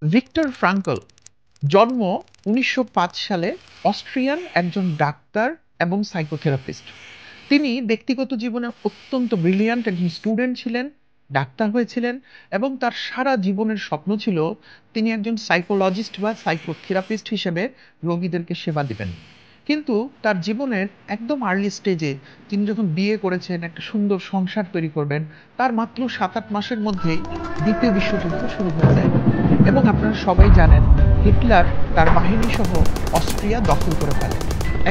Victor ফ্রাঙ্কল জন্ম ১৯০৫ সালে Austrian একজন ডাক্তার এবং সাইকোথেরাপিস্ট। তিনি ব্যক্তিগত জীবনে অত্যন্ত ব্রিলিয়ান্ট একজন স্টুডেন্ট ছিলেন, ডাক্তার হয়েছিলেন এবং তার সারা জীবনের স্বপ্ন ছিল তিনি একজন সাইকোলজিস্ট বা সাইকোথেরাপিস্ট হিসেবে রোগীদেরকে সেবা দিবেন। কিন্তু তার জীবনের একদম আর্লি স্টেজে তিনি যখন বিয়ে করেছেন, একটা সুন্দর সংসার তৈরি করবেন, তার মাত্র ৭-৮ মাসের মধ্যেই দ্বিতীয় বিশ্বযুদ্ধ শুরু হয়ে যায় এবং আপনারা সবাই জানেন হিটলার তার বাহিনী সহ অস্ট্রিয়া দখল করে ফেলে।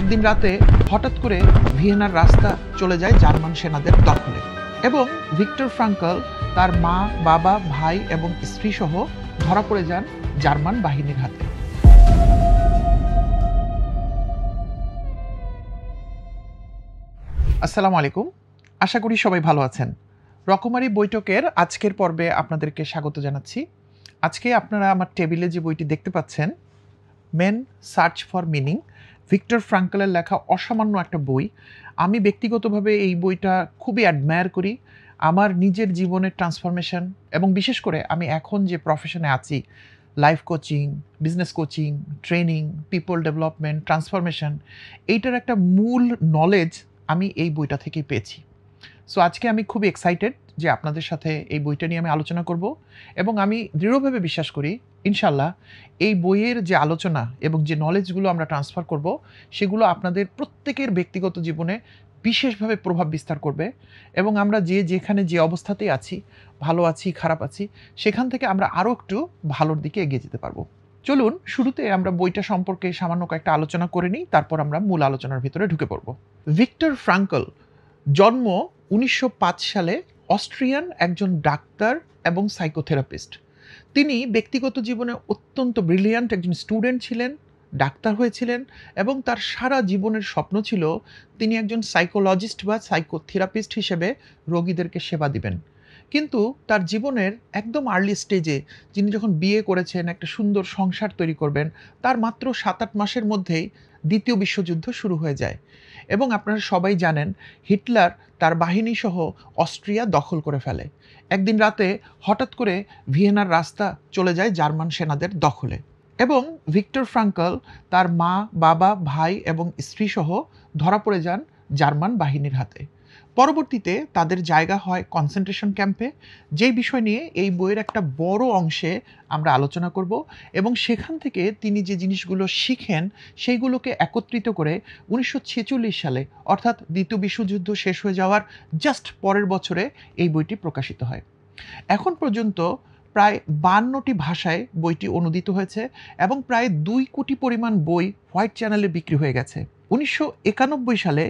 একদিন রাতে হঠাৎ করে ভিয়েনার রাস্তা চলে যায় জার্মান সেনাদের দখলে এবং ভিক্টর ফ্রাঙ্কল তার মা, বাবা, ভাই এবং স্ত্রী সহ ধরা পড়ে যান জার্মান বাহিনীর হাতে। আসসালামু আলাইকুম, আশা করি সবাই ভালো আছেন। রকমারি বৈঠকের আজকের পর্বে আপনাদেরকে স্বাগত জানাচ্ছি। আজকে আপনারা আমার টেবিলে যে বইটি দেখতে পাচ্ছেন, man's search for meaning, Viktor ফ্রাঙ্কলের লেখা অসামান্য একটা বই। আমি ব্যক্তিগতভাবে এই বইটা খুবই অ্যাডমায়ার করি। আমার নিজের জীবনের ট্রান্সফরমেশন এবং বিশেষ করে আমি এখন যে প্রফেশনে আছি, life coaching, business coaching, training, people development, transformation, এইটার একটা মূল নলেজ আমি এই বইটা থেকেই পেয়েছি। সো আজকে আমি খুব এক্সাইটেড যে আপনাদের সাথে এই বইটা নিয়ে আমি আলোচনা করব এবং আমি দৃঢ়ভাবে বিশ্বাস করি ইনশাল্লাহ এই বইয়ের যে আলোচনা এবং যে নলেজগুলো আমরা ট্রান্সফার করব সেগুলো আপনাদের প্রত্যেকের ব্যক্তিগত জীবনে বিশেষভাবে প্রভাব বিস্তার করবে এবং আমরা যেখানে যে অবস্থাতেই আছি, ভালো আছি, খারাপ আছি, সেখান থেকে আমরা আরও একটু ভালোর দিকে এগিয়ে যেতে পারবো। চলুন শুরুতে আমরা বইটা সম্পর্কে সামান্য কয়েকটা আলোচনা করে নিই, তারপর আমরা মূল আলোচনার ভিতরে ঢুকে পড়ব। ভিক্টর ফ্রাঙ্কল জন্ম ১৯০৫ সালে অস্ট্রিয়ান একজন ডাক্তার এবং সাইকোথেরাপিস্ট। তিনি ব্যক্তিগত জীবনে অত্যন্ত ব্রিলিয়ান্ট একজন স্টুডেন্ট ছিলেন, ডাক্তার হয়েছিলেন এবং তার সারা জীবনের স্বপ্ন ছিল তিনি একজন সাইকোলজিস্ট বা সাইকোথেরাপিস্ট হিসেবে রোগীদেরকে সেবা দিবেন। কিন্তু তার জীবনের একদম আর্লি স্টেজে যিনি যখন বিয়ে করেছেন, একটা সুন্দর সংসার তৈরি করবেন, তার মাত্র ৭-৮ মাসের মধ্যেই দ্বিতীয় বিশ্বযুদ্ধ শুরু হয়ে যায় এবং আপনারা সবাই জানেন হিটলার তার বাহিনী সহ অস্ট্রিয়া দখল করে ফেলে। একদিন রাতে হঠাৎ করে ভিয়েনার রাস্তা চলে যায় জার্মান সেনাদের দখলে এবং ভিক্টর ফ্রাঙ্কল তার মা, বাবা, ভাই এবং স্ত্রী সহ ধরা পড়ে যান জার্মান বাহিনীর হাতে। পরবর্তীতে তাদের জায়গা হয় কনসেন্ট্রেশন ক্যাম্পে, যেই বিষয় নিয়ে এই বইয়ের একটা বড় অংশে আমরা আলোচনা করব এবং সেখান থেকে তিনি যে জিনিসগুলো শিখেন সেইগুলোকে একত্রিত করে ১৯৪৬ সালে অর্থাৎ দ্বিতীয় বিশ্বযুদ্ধ শেষ হয়ে যাওয়ার জাস্ট পরের বছরে এই বইটি প্রকাশিত হয়। এখন পর্যন্ত প্রায় ৫২টি ভাষায় বইটি অনূদিত হয়েছে এবং প্রায় ২ কোটি পরিমাণ বই হোয়াইট চ্যানেলে বিক্রি হয়ে গেছে। ১৯৯১ সালে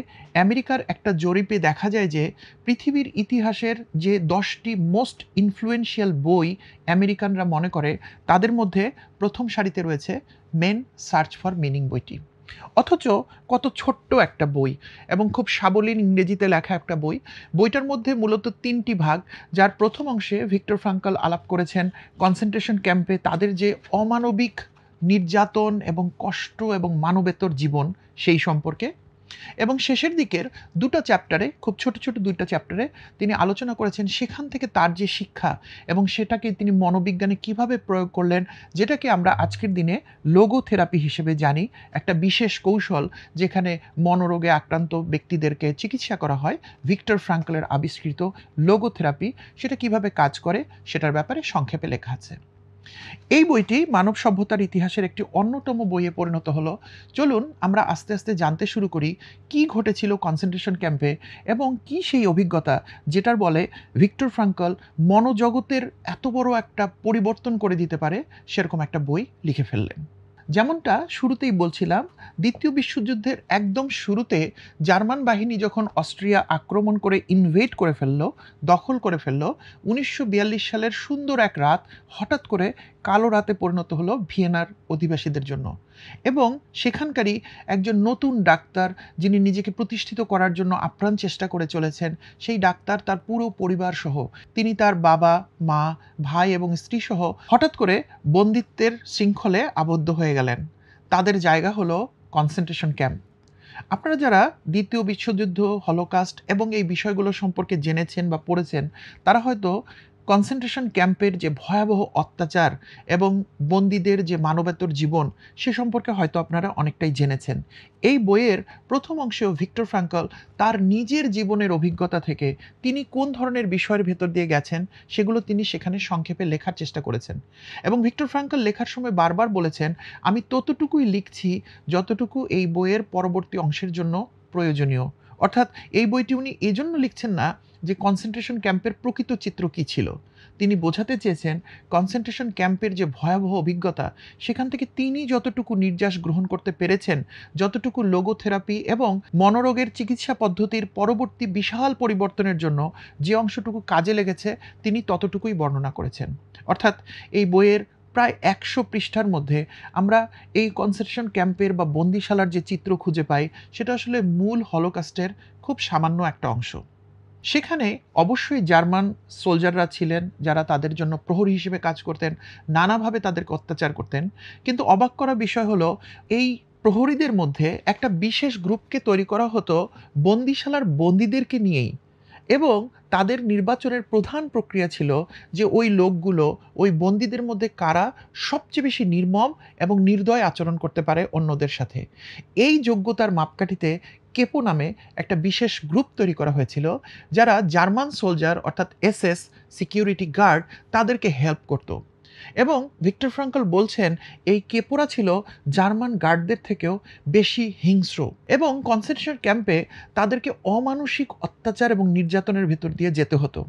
আমেরিকার একটা জরিপে দেখা যায় যে পৃথিবীর ইতিহাসের যে ১০টি মোস্ট ইনফ্লুয়েন্সিয়াল বই আমেরিকানরা মনে করে তাদের মধ্যে প্রথম সারিতে রয়েছে মেন সার্চ ফর মিনিং বইটি। অথচ কত ছোট্ট একটা বই এবং খুব সাবলীল ইংরেজিতে লেখা একটা বই। বইটার মধ্যে মূলত ৩টি ভাগ, যার প্রথম অংশে ভিক্টর ফ্রাঙ্কল আলাপ করেছেন কনসেন্ট্রেশন ক্যাম্পে তাদের যে অমানবিক নির্যাতন এবং কষ্ট এবং মানবেতর জীবন সেই সম্পর্কে, এবং শেষের দিকের ২টা চ্যাপ্টারে, খুব ছোট ছোট ২টা চ্যাপ্টারে তিনি আলোচনা করেছেন সেখান থেকে তার যে শিক্ষা এবং সেটাকে তিনি মনোবিজ্ঞানে কিভাবে প্রয়োগ করলেন, যেটাকে আমরা আজকের দিনে লোগোথেরাপি হিসেবে জানি, একটা বিশেষ কৌশল যেখানে মনোরোগে আক্রান্ত ব্যক্তিদেরকে চিকিৎসা করা হয়। ভিক্টর ফ্রাঙ্কলের আবিষ্কৃত লোগোথেরাপি সেটা কিভাবে কাজ করে সেটার ব্যাপারে সংক্ষেপে লেখা আছে। এই বইটি মানব সভ্যতার ইতিহাসের একটি অন্যতম বইয়ে পরিণত হলো। চলুন আমরা আস্তে আস্তে জানতে শুরু করি কি ঘটেছিল কনসেন্ট্রেশন ক্যাম্পে এবং কি সেই অভিজ্ঞতা যেটার বলে ভিক্টর ফ্রাঙ্কল মনোজগতের এত বড় একটা পরিবর্তন করে দিতে পারে সেরকম একটা বই লিখে ফেললেন। যেমনটা শুরুতেই বলছিলাম, দ্বিতীয় বিশ্বযুদ্ধের একদম শুরুতে জার্মান বাহিনী যখন অস্ট্রিয়া আক্রমণ করে ইনভেড করে ফেললো, দখল করে ফেললো, ১৯৪২ সালের সুন্দর এক রাত হঠাৎ করে কালো রাতে পরিণত হলো ভিয়েনার অধিবাসীদের জন্য এবং সেখানকারই একজন নতুন ডাক্তার যিনি নিজেকে প্রতিষ্ঠিত করার জন্য আপ্রাণ চেষ্টা করে চলেছেন, সেই ডাক্তার তার পুরো পরিবার সহ, তিনি তার বাবা, মা, ভাই এবং স্ত্রী সহ হঠাৎ করে বন্দিত্বের শৃঙ্খলে আবদ্ধ হয়ে গেলেন। তাদের জায়গা হলো কনসেন্ট্রেশন ক্যাম্প। আপনারা যারা দ্বিতীয় বিশ্বযুদ্ধ, হলোকাস্ট এবং এই বিষয়গুলো সম্পর্কে জেনেছেন বা পড়েছেন, তারা হয়তো কনসেন্ট্রেশন ক্যাম্পের যে ভয়াবহ অত্যাচার এবং বন্দীদের যে মানবেতর জীবন সে সম্পর্কে হয়তো আপনারা অনেকটাই জেনেছেন। এই বইয়ের প্রথম অংশেও ভিক্টর ফ্রাঙ্কল তার নিজের জীবনের অভিজ্ঞতা থেকে তিনি কোন ধরনের বিষয়ের ভেতর দিয়ে গেছেন সেগুলো তিনি সেখানে সংক্ষেপে লেখার চেষ্টা করেছেন। এবং ভিক্টর ফ্রাঙ্কল লেখার সময় বারবার বলেছেন, আমি ততটুকুই লিখছি যতটুকু এই বইয়ের পরবর্তী অংশের জন্য প্রয়োজনীয়। অর্থাৎ এই বইটি উনি এজন্য লিখছেন না যে কনসেন্ট্রেশন ক্যাম্পের প্রকৃত চিত্র কী ছিল। তিনি বোঝাতে চেয়েছেন কনসেন্ট্রেশন ক্যাম্পের যে ভয়াবহ অভিজ্ঞতা সেখান থেকে তিনি যতটুকু নির্যাস গ্রহণ করতে পেরেছেন, যতটুকু লোগোথেরাপি এবং মনোরোগের চিকিৎসা পদ্ধতির পরবর্তী বিশাল পরিবর্তনের জন্য যে অংশটুকু কাজে লেগেছে তিনি ততটুকুই বর্ণনা করেছেন। অর্থাৎ এই বইয়ের প্রায় ১০০ পৃষ্ঠার মধ্যে আমরা এই কনসেন্ট্রেশন ক্যাম্পের বা বন্দিশালার যে চিত্র খুঁজে পাই সেটা আসলে মূল হলোকাস্টের খুব সামান্য একটা অংশ। সেখানে অবশ্যই জার্মান সোলজাররা ছিলেন যারা তাদের জন্য প্রহরী হিসেবে কাজ করতেন, নানাভাবে তাদেরকে অত্যাচার করতেন। কিন্তু অবাক করা বিষয় হলো এই প্রহরীদের মধ্যে একটা বিশেষ গ্রুপকে তৈরি করা হতো বন্দিশালার বন্দীদেরকে নিয়েই, এবং তাদের নির্বাচনের প্রধান প্রক্রিয়া ছিল যে ওই লোকগুলো ওই বন্দীদের মধ্যে কারা সবচেয়ে বেশি নির্মম এবং নির্দয় আচরণ করতে পারে অন্যদের সাথে। এই যোগ্যতার মাপকাঠিতে কেপো নামে একটা বিশেষ গ্রুপ তৈরি করা হয়েছিল যারা জার্মান সোলজার অর্থাৎ এসএস সিকিউরিটি গার্ড তাদেরকে হেল্প করত। এবং ভিক্টর ফ্রাঙ্কল বলছেন এই কেপোরা ছিল জার্মান গার্ডদের থেকেও বেশি হিংস্র, এবং কনসেন্ট্রেশন ক্যাম্পে তাদেরকে অমানসিক অত্যাচার এবং নির্যাতনের ভেতর দিয়ে যেতে হতো।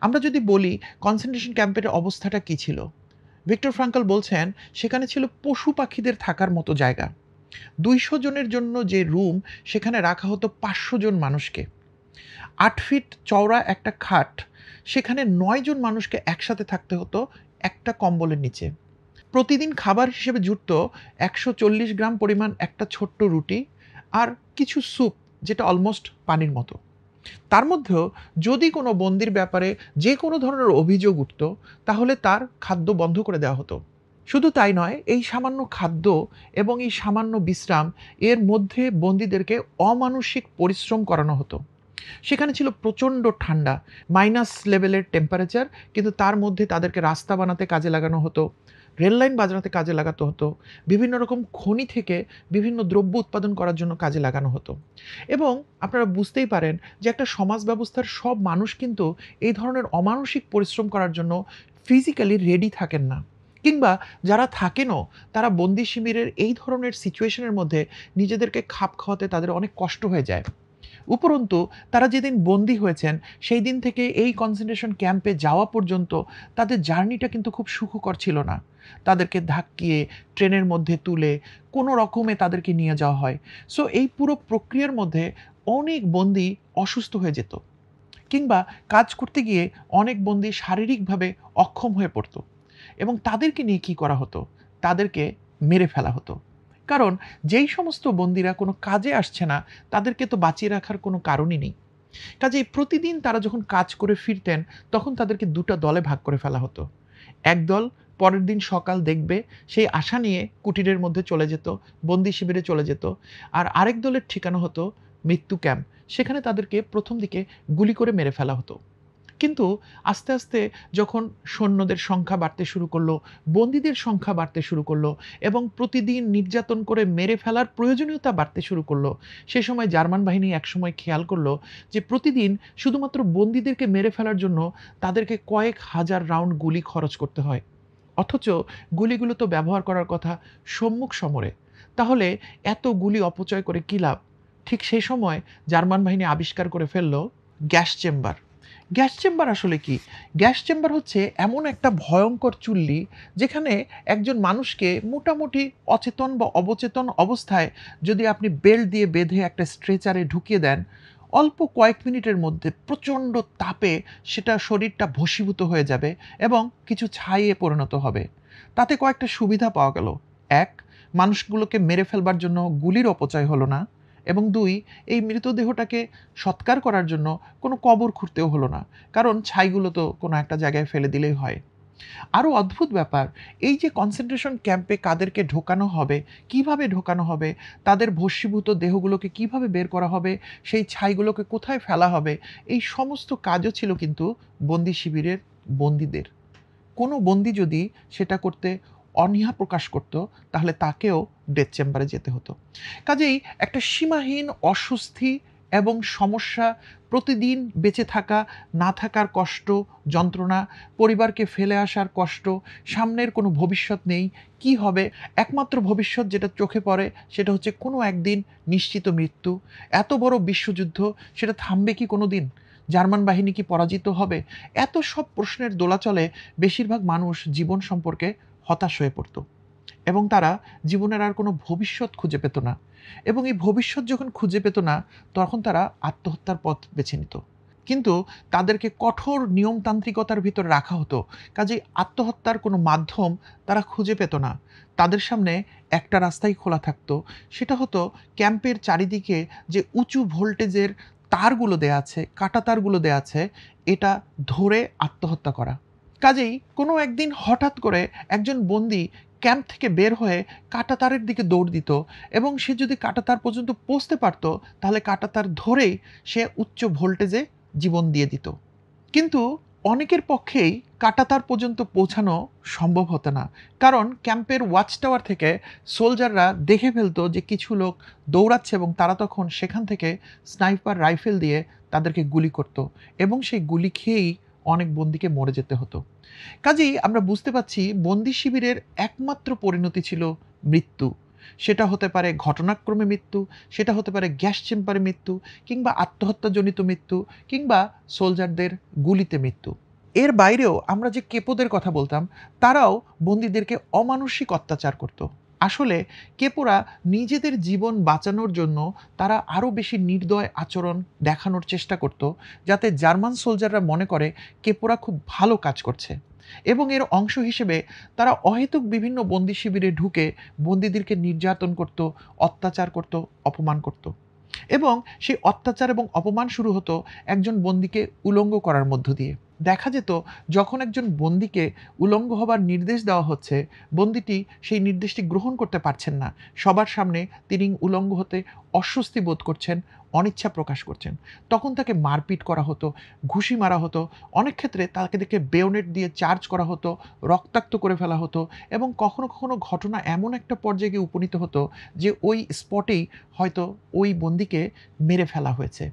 আমরা যদি বলি কনসেন্ট্রেশন ক্যাম্পের অবস্থাটা কী ছিল, ভিক্টর ফ্রাঙ্কল বলছেন সেখানে ছিল পশু পাখিদের থাকার মতো জায়গা। ২০০ জনের জন্য যে রুম সেখানে রাখা হতো ৫০০ জন মানুষকে। ৮ ফিট চওড়া একটা খাট, সেখানে ৯ জন মানুষকে একসাথে থাকতে হতো একটা কম্বলের নিচে। প্রতিদিন খাবার হিসেবে জুটত ১৪০ গ্রাম পরিমাণ একটা ছোট্ট রুটি আর কিছু স্যুপ যেটা অলমোস্ট পানির মতো। তার মধ্যেও যদি কোনো বন্দির ব্যাপারে যে কোনো ধরনের অভিযোগ উঠত তাহলে তার খাদ্য বন্ধ করে দেওয়া হতো। শুধু তাই নয়, এই সামান্য খাদ্য এবং এই সামান্য বিশ্রাম এর মধ্যে বন্দীদেরকে অমানসিক পরিশ্রম করানো হতো। সেখানে ছিল প্রচণ্ড ঠান্ডা, মাইনাস লেভেলের টেম্পারেচার, কিন্তু তার মধ্যে তাদেরকে রাস্তা বানাতে কাজে লাগানো হতো, রেললাইন বানাতে কাজে লাগাতে হতো, বিভিন্ন রকম খনি থেকে বিভিন্ন দ্রব্য উৎপাদন করার জন্য কাজে লাগানো হতো। এবং আপনারা বুঝতেই পারেন যে একটা সমাজ ব্যবস্থার সব মানুষ কিন্তু এই ধরনের অমানসিক পরিশ্রম করার জন্য ফিজিক্যালি রেডি থাকেন না, কিংবা যারা থাকেনও তারা বন্দি শিবিরের এই ধরনের সিচুয়েশনের মধ্যে নিজেদেরকে খাপ খাওয়াতে তাদের অনেক কষ্ট হয়ে যায়। উপরন্তু তারা যেদিন বন্দী হয়েছেন সেই দিন থেকে এই কনসেন্ট্রেশন ক্যাম্পে যাওয়া পর্যন্ত তাদের জার্নিটা কিন্তু খুব সুখকর ছিল না। তাদেরকে ধাক্কিয়ে ট্রেনের মধ্যে তুলে কোনো রকমে তাদেরকে নিয়ে যাওয়া হয়। সো এই পুরো প্রক্রিয়ার মধ্যে অনেক বন্দী অসুস্থ হয়ে যেত, কিংবা কাজ করতে গিয়ে অনেক বন্দী শারীরিকভাবে অক্ষম হয়ে পড়ত, এবং তাদেরকে নিয়ে কী করা হতো, তাদেরকে মেরে ফেলা হতো। কারণ যেই সমস্ত বন্দীরা কোনো কাজে আসছে না তাদেরকে তো বাঁচিয়ে রাখার কোনো কারণই নেই। কাজেই প্রতিদিন তারা যখন কাজ করে ফিরতেন তখন তাদেরকে দুটো দলে ভাগ করে ফেলা হতো। একদল পরের দিন সকাল দেখবে সেই আশা নিয়ে কুটিরের মধ্যে চলে যেত, বন্দি শিবিরে চলে যেত। আর আরেক দলের ঠিকানা হতো মৃত্যু ক্যাম্প, সেখানে তাদেরকে প্রথম দিকে গুলি করে মেরে ফেলা হতো। কিন্তু আস্তে আস্তে যখন সৈন্যদের সংখ্যা বাড়তে শুরু করলো, বন্দীদের সংখ্যা বাড়তে শুরু করলো, এবং প্রতিদিন নির্যাতন করে মেরে ফেলার প্রয়োজনীয়তা বাড়তে শুরু করলো, সে সময় জার্মান বাহিনী একসময় খেয়াল করলো যে প্রতিদিন শুধুমাত্র বন্দীদেরকে মেরে ফেলার জন্য তাদেরকে কয়েক হাজার রাউন্ড গুলি খরচ করতে হয়, অথচ গুলিগুলো তো ব্যবহার করার কথা সম্মুখ সমরে। তাহলে এত গুলি অপচয় করে কী লাভ? ঠিক সেই সময় জার্মান বাহিনী আবিষ্কার করে ফেলল গ্যাস চেম্বার। গ্যাস চেম্বার আসলে কি? গ্যাস চেম্বার হচ্ছে এমন একটা ভয়ঙ্কর চুল্লি যেখানে একজন মানুষকে মোটামুটি অচেতন বা অবচেতন অবস্থায় যদি আপনি বেল্ট দিয়ে বেঁধে একটা স্ট্রেচারে ঢুকিয়ে দেন, অল্প কয়েক মিনিটের মধ্যে প্রচণ্ড তাপে সেটা শরীরটা ভস্মীভূত হয়ে যাবে এবং কিছু ছাইয়ে পরিণত হবে। তাতে কয়েকটা সুবিধা পাওয়া গেল। ১, মানুষগুলোকে মেরে ফেলবার জন্য গুলির অপচয় হলো না, এবং ২, এই মৃতদেহটাকে সৎকার করার জন্য কোনো কবর খুঁড়তেও হলো না, কারণ ছাইগুলো তো কোনো একটা জায়গায় ফেলে দিলেই হয়। আরও অদ্ভুত ব্যাপার, এই যে কনসেন্ট্রেশন ক্যাম্পে কাদেরকে ঢোকানো হবে, কিভাবে ঢোকানো হবে, তাদের ভস্মীভূত দেহগুলোকে কিভাবে বের করা হবে, সেই ছাইগুলোকে কোথায় ফেলা হবে, এই সমস্ত কাজও ছিল কিন্তু বন্দি শিবিরের বন্দীদের। কোনো বন্দী যদি সেটা করতে অনীহা প্রকাশ করত, তাহলে তাকেও ডেথ চেম্বারে যেতে হতো। কাজেই একটা সীমাহীন অস্বস্তি এবং সমস্যা, প্রতিদিন বেঁচে থাকা, না থাকার কষ্ট, যন্ত্রণা, পরিবারকে ফেলে আসার কষ্ট, সামনের কোনো ভবিষ্যৎ নেই, কি হবে? একমাত্র ভবিষ্যৎ যেটা চোখে পড়ে সেটা হচ্ছে কোনো একদিন নিশ্চিত মৃত্যু। এত বড় বিশ্বযুদ্ধ, সেটা থামবে কি কোনো দিন? জার্মান বাহিনী কি পরাজিত হবে? এত সব প্রশ্নের দোলাচলে বেশিরভাগ মানুষ জীবন সম্পর্কে হতাশ হয়ে পড়ত এবং তারা জীবনের আর কোনো ভবিষ্যৎ খুঁজে পেত না। এবং এই ভবিষ্যৎ যখন খুঁজে পেত না, তখন তারা আত্মহত্যার পথ বেছে নিত। কিন্তু তাদেরকে কঠোর নিয়মতান্ত্রিকতার ভিতরে রাখা হতো, কাজেই আত্মহত্যার কোনো মাধ্যম তারা খুঁজে পেত না। তাদের সামনে একটা রাস্তাই খোলা থাকতো, সেটা হতো ক্যাম্পের চারিদিকে যে উঁচু ভোল্টেজের তারগুলো দেয়া আছে, কাঁটা তারগুলো দেয়া আছে, এটা ধরে আত্মহত্যা করা। কাজেই কোনো একদিন হঠাৎ করে একজন বন্দী ক্যাম্প থেকে বের হয়ে কাঁটাতারের দিকে দৌড় দিত এবং সে যদি কাঁটাতার পর্যন্ত পৌঁছতে পারত, তাহলে কাঁটাতার ধরেই সে উচ্চ ভোল্টেজে জীবন দিয়ে দিত। কিন্তু অনেকের পক্ষেই কাঁটাতার পর্যন্ত পৌঁছানো সম্ভব হতো না, কারণ ক্যাম্পের ওয়াচ টাওয়ার থেকে সোলজাররা দেখে ফেলতো যে কিছু লোক দৌড়াচ্ছে এবং তারা তখন সেখান থেকে স্নাইপার রাইফেল দিয়ে তাদেরকে গুলি করত এবং সেই গুলি খেয়েই অনেক বন্দীকে মরে যেতে হতো। কাজেই আমরা বুঝতে পারছি বন্দি শিবিরের একমাত্র পরিণতি ছিল মৃত্যু। সেটা হতে পারে ঘটনাক্রমে মৃত্যু, সেটা হতে পারে গ্যাস চেম্বারে মৃত্যু, কিংবা আত্মহত্যাজনিত মৃত্যু, কিংবা সোলজারদের গুলিতে মৃত্যু। এর বাইরেও আমরা যে কেপোদের কথা বলতাম, তারাও বন্দীদেরকে অমানুষিক অত্যাচার করত। আসলে কেপোরা নিজেদের জীবন বাঁচানোর জন্য তারা আরও বেশি নির্দয় আচরণ দেখানোর চেষ্টা করত, যাতে জার্মান সোলজাররা মনে করে কেপোরা খুব ভালো কাজ করছে। এবং এর অংশ হিসেবে তারা অহেতুক বিভিন্ন বন্দি শিবিরে ঢুকে বন্দীদেরকে নির্যাতন করত, অত্যাচার করত, অপমান করত। এবং সেই অত্যাচার এবং অপমান শুরু হতো একজন বন্দীকে উলঙ্গ করার মধ্য দিয়ে। দেখা যেত যখন একজন বন্দীকে উলঙ্গ হবার নির্দেশ দেওয়া হচ্ছে, বন্দীটি সেই নির্দেশটি গ্রহণ করতে পারছেন না। সবার সামনে তিনি উলঙ্গ হতে অস্বস্তি বোধ করছেন, অনিচ্ছা প্রকাশ করছেন। তখন তাকে মারপিট করা হতো, ঘুষি মারা হতো, অনেক ক্ষেত্রে তাকে দেখে বেয়োনেট দিয়ে চার্জ করা হতো, রক্তাক্ত করে ফেলা হতো এবং কখনো কখনো ঘটনা এমন একটা পর্যায়ে গিয়ে উপনীত হতো যে ওই স্পটেই হয়তো ওই বন্দীকে মেরে ফেলা হয়েছে।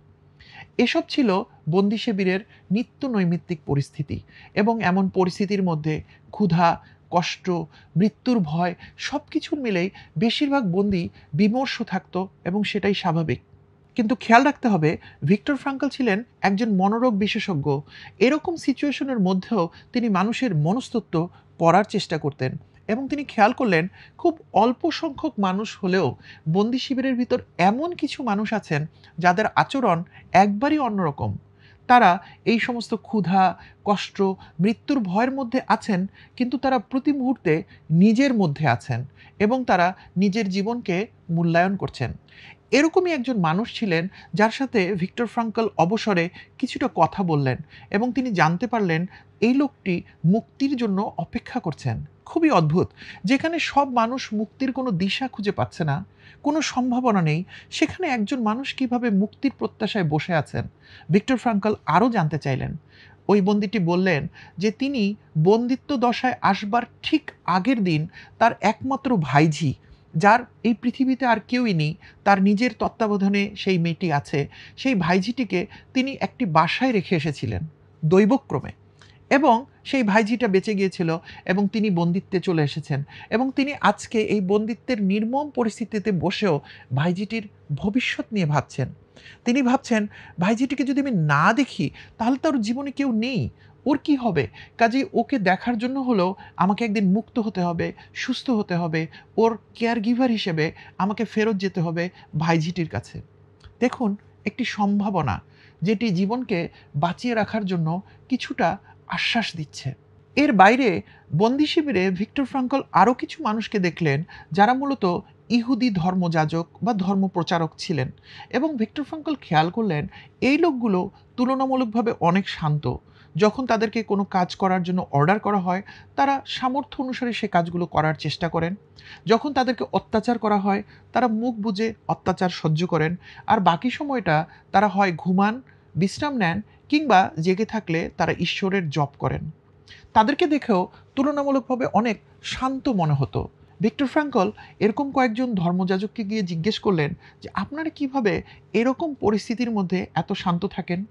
এসব ছিল বন্দি শিবিরের নিত্য নৈমিত্তিক পরিস্থিতি এবং এমন পরিস্থিতির মধ্যে ক্ষুধা, কষ্ট, মৃত্যুর ভয় সব কিছুর মিলেই বেশিরভাগ বন্দী বিমর্ষ থাকতো এবং সেটাই স্বাভাবিক। কিন্তু খেয়াল রাখতে হবে, ভিক্টর ফ্রাঙ্কল ছিলেন একজন মনোরোগ বিশেষজ্ঞ। এরকম সিচুয়েশনের মধ্যেও তিনি মানুষের মনস্তত্ত্ব পড়ার চেষ্টা করতেন এবং তিনি খেয়াল করলেন খুব অল্প সংখ্যক মানুষ হলেও বন্দি শিবিরের ভিতর এমন কিছু মানুষ আছেন যাদের আচরণ একবারই অন্যরকম। তারা এই সমস্ত ক্ষুধা, কষ্ট, মৃত্যুর ভয়ের মধ্যে আছেন, কিন্তু তারা প্রতি মুহূর্তে নিজের মধ্যে আছেন এবং তারা নিজের জীবনকে মূল্যায়ন করছেন। এরকমই একজন মানুষ ছিলেন যার সাথে ভিক্টর ফ্রাঙ্কল অবসরে কিছুটা কথা বললেন এবং তিনি জানতে পারলেন এই লোকটি মুক্তির জন্য অপেক্ষা করছেন। খুবই অদ্ভুত! যেখানে সব মানুষ মুক্তির কোনো দিশা খুঁজে পাচ্ছে না, কোনো সম্ভাবনা নেই, সেখানে একজন মানুষ কিভাবে মুক্তির প্রত্যাশায় বসে আছেন? ভিক্টর ফ্রাঙ্কল আরও জানতে চাইলেন। ওই বন্দীটি বললেন যে তিনি বন্দিত্ব দশায় আসবার ঠিক আগের দিন তার একমাত্র ভাইঝি, যার এই পৃথিবীতে আর কেউই নেই, তার নিজের তত্ত্বাবধানে সেই মেয়েটি আছে, সেই ভাইঝিটিকে তিনি একটি বাসায় রেখে এসেছিলেন দৈবক্রমে এবং সেই ভাইঝিটা বেঁচে গিয়েছিল এবং তিনি বন্দিত্বে চলে এসেছেন এবং তিনি আজকে এই বন্দিত্বের নির্মম পরিস্থিতিতে বসেও ভাইঝিটির ভবিষ্যৎ নিয়ে ভাবছেন। তিনি ভাবছেন, ভাইঝিটিকে যদি আমি না দেখি তাহলে তো ওর জীবনে কেউ নেই, ওর কি হবে? কাজেই ওকে দেখার জন্য হলেও আমাকে একদিন মুক্ত হতে হবে, সুস্থ হতে হবে, ওর কেয়ার গিভার হিসেবে আমাকে ফেরত যেতে হবে ভাইঝিটির কাছে। দেখুন, একটি সম্ভাবনা যেটি জীবনকে বাঁচিয়ে রাখার জন্য কিছুটা আশ্বাস দিচ্ছে। এর বাইরে বন্দি শিবিরে ভিক্টর ফ্রাঙ্কল আরও কিছু মানুষকে দেখলেন যারা মূলত ইহুদি ধর্মযাজক বা ধর্মপ্রচারক ছিলেন এবং ভিক্টর ফ্রাঙ্কল খেয়াল করলেন এই লোকগুলো তুলনামূলকভাবে অনেক শান্ত। যখন তাদেরকে কোনো কাজ করার জন্য অর্ডার করা হয়, তারা সামর্থ্য অনুসারে সে কাজগুলো করার চেষ্টা করেন। যখন তাদেরকে অত্যাচার করা হয়, তারা মুখ বুজে অত্যাচার সহ্য করেন, আর বাকি সময়টা তারা হয় ঘুমান, বিশ্রাম নেন, কিংবা জেগে থাকলে তারা ঈশ্বরের জপ করেন। তাদেরকে দেখেও তুলনামূলকভাবে অনেক শান্ত মনে হতো। ভিক্টর ফ্রাঙ্কল এরকম কয়েকজন ধর্মযাজককে গিয়ে জিজ্ঞেস করলেন যে, আপনারা কিভাবে এরকম পরিস্থিতির মধ্যে এত শান্ত থাকেন?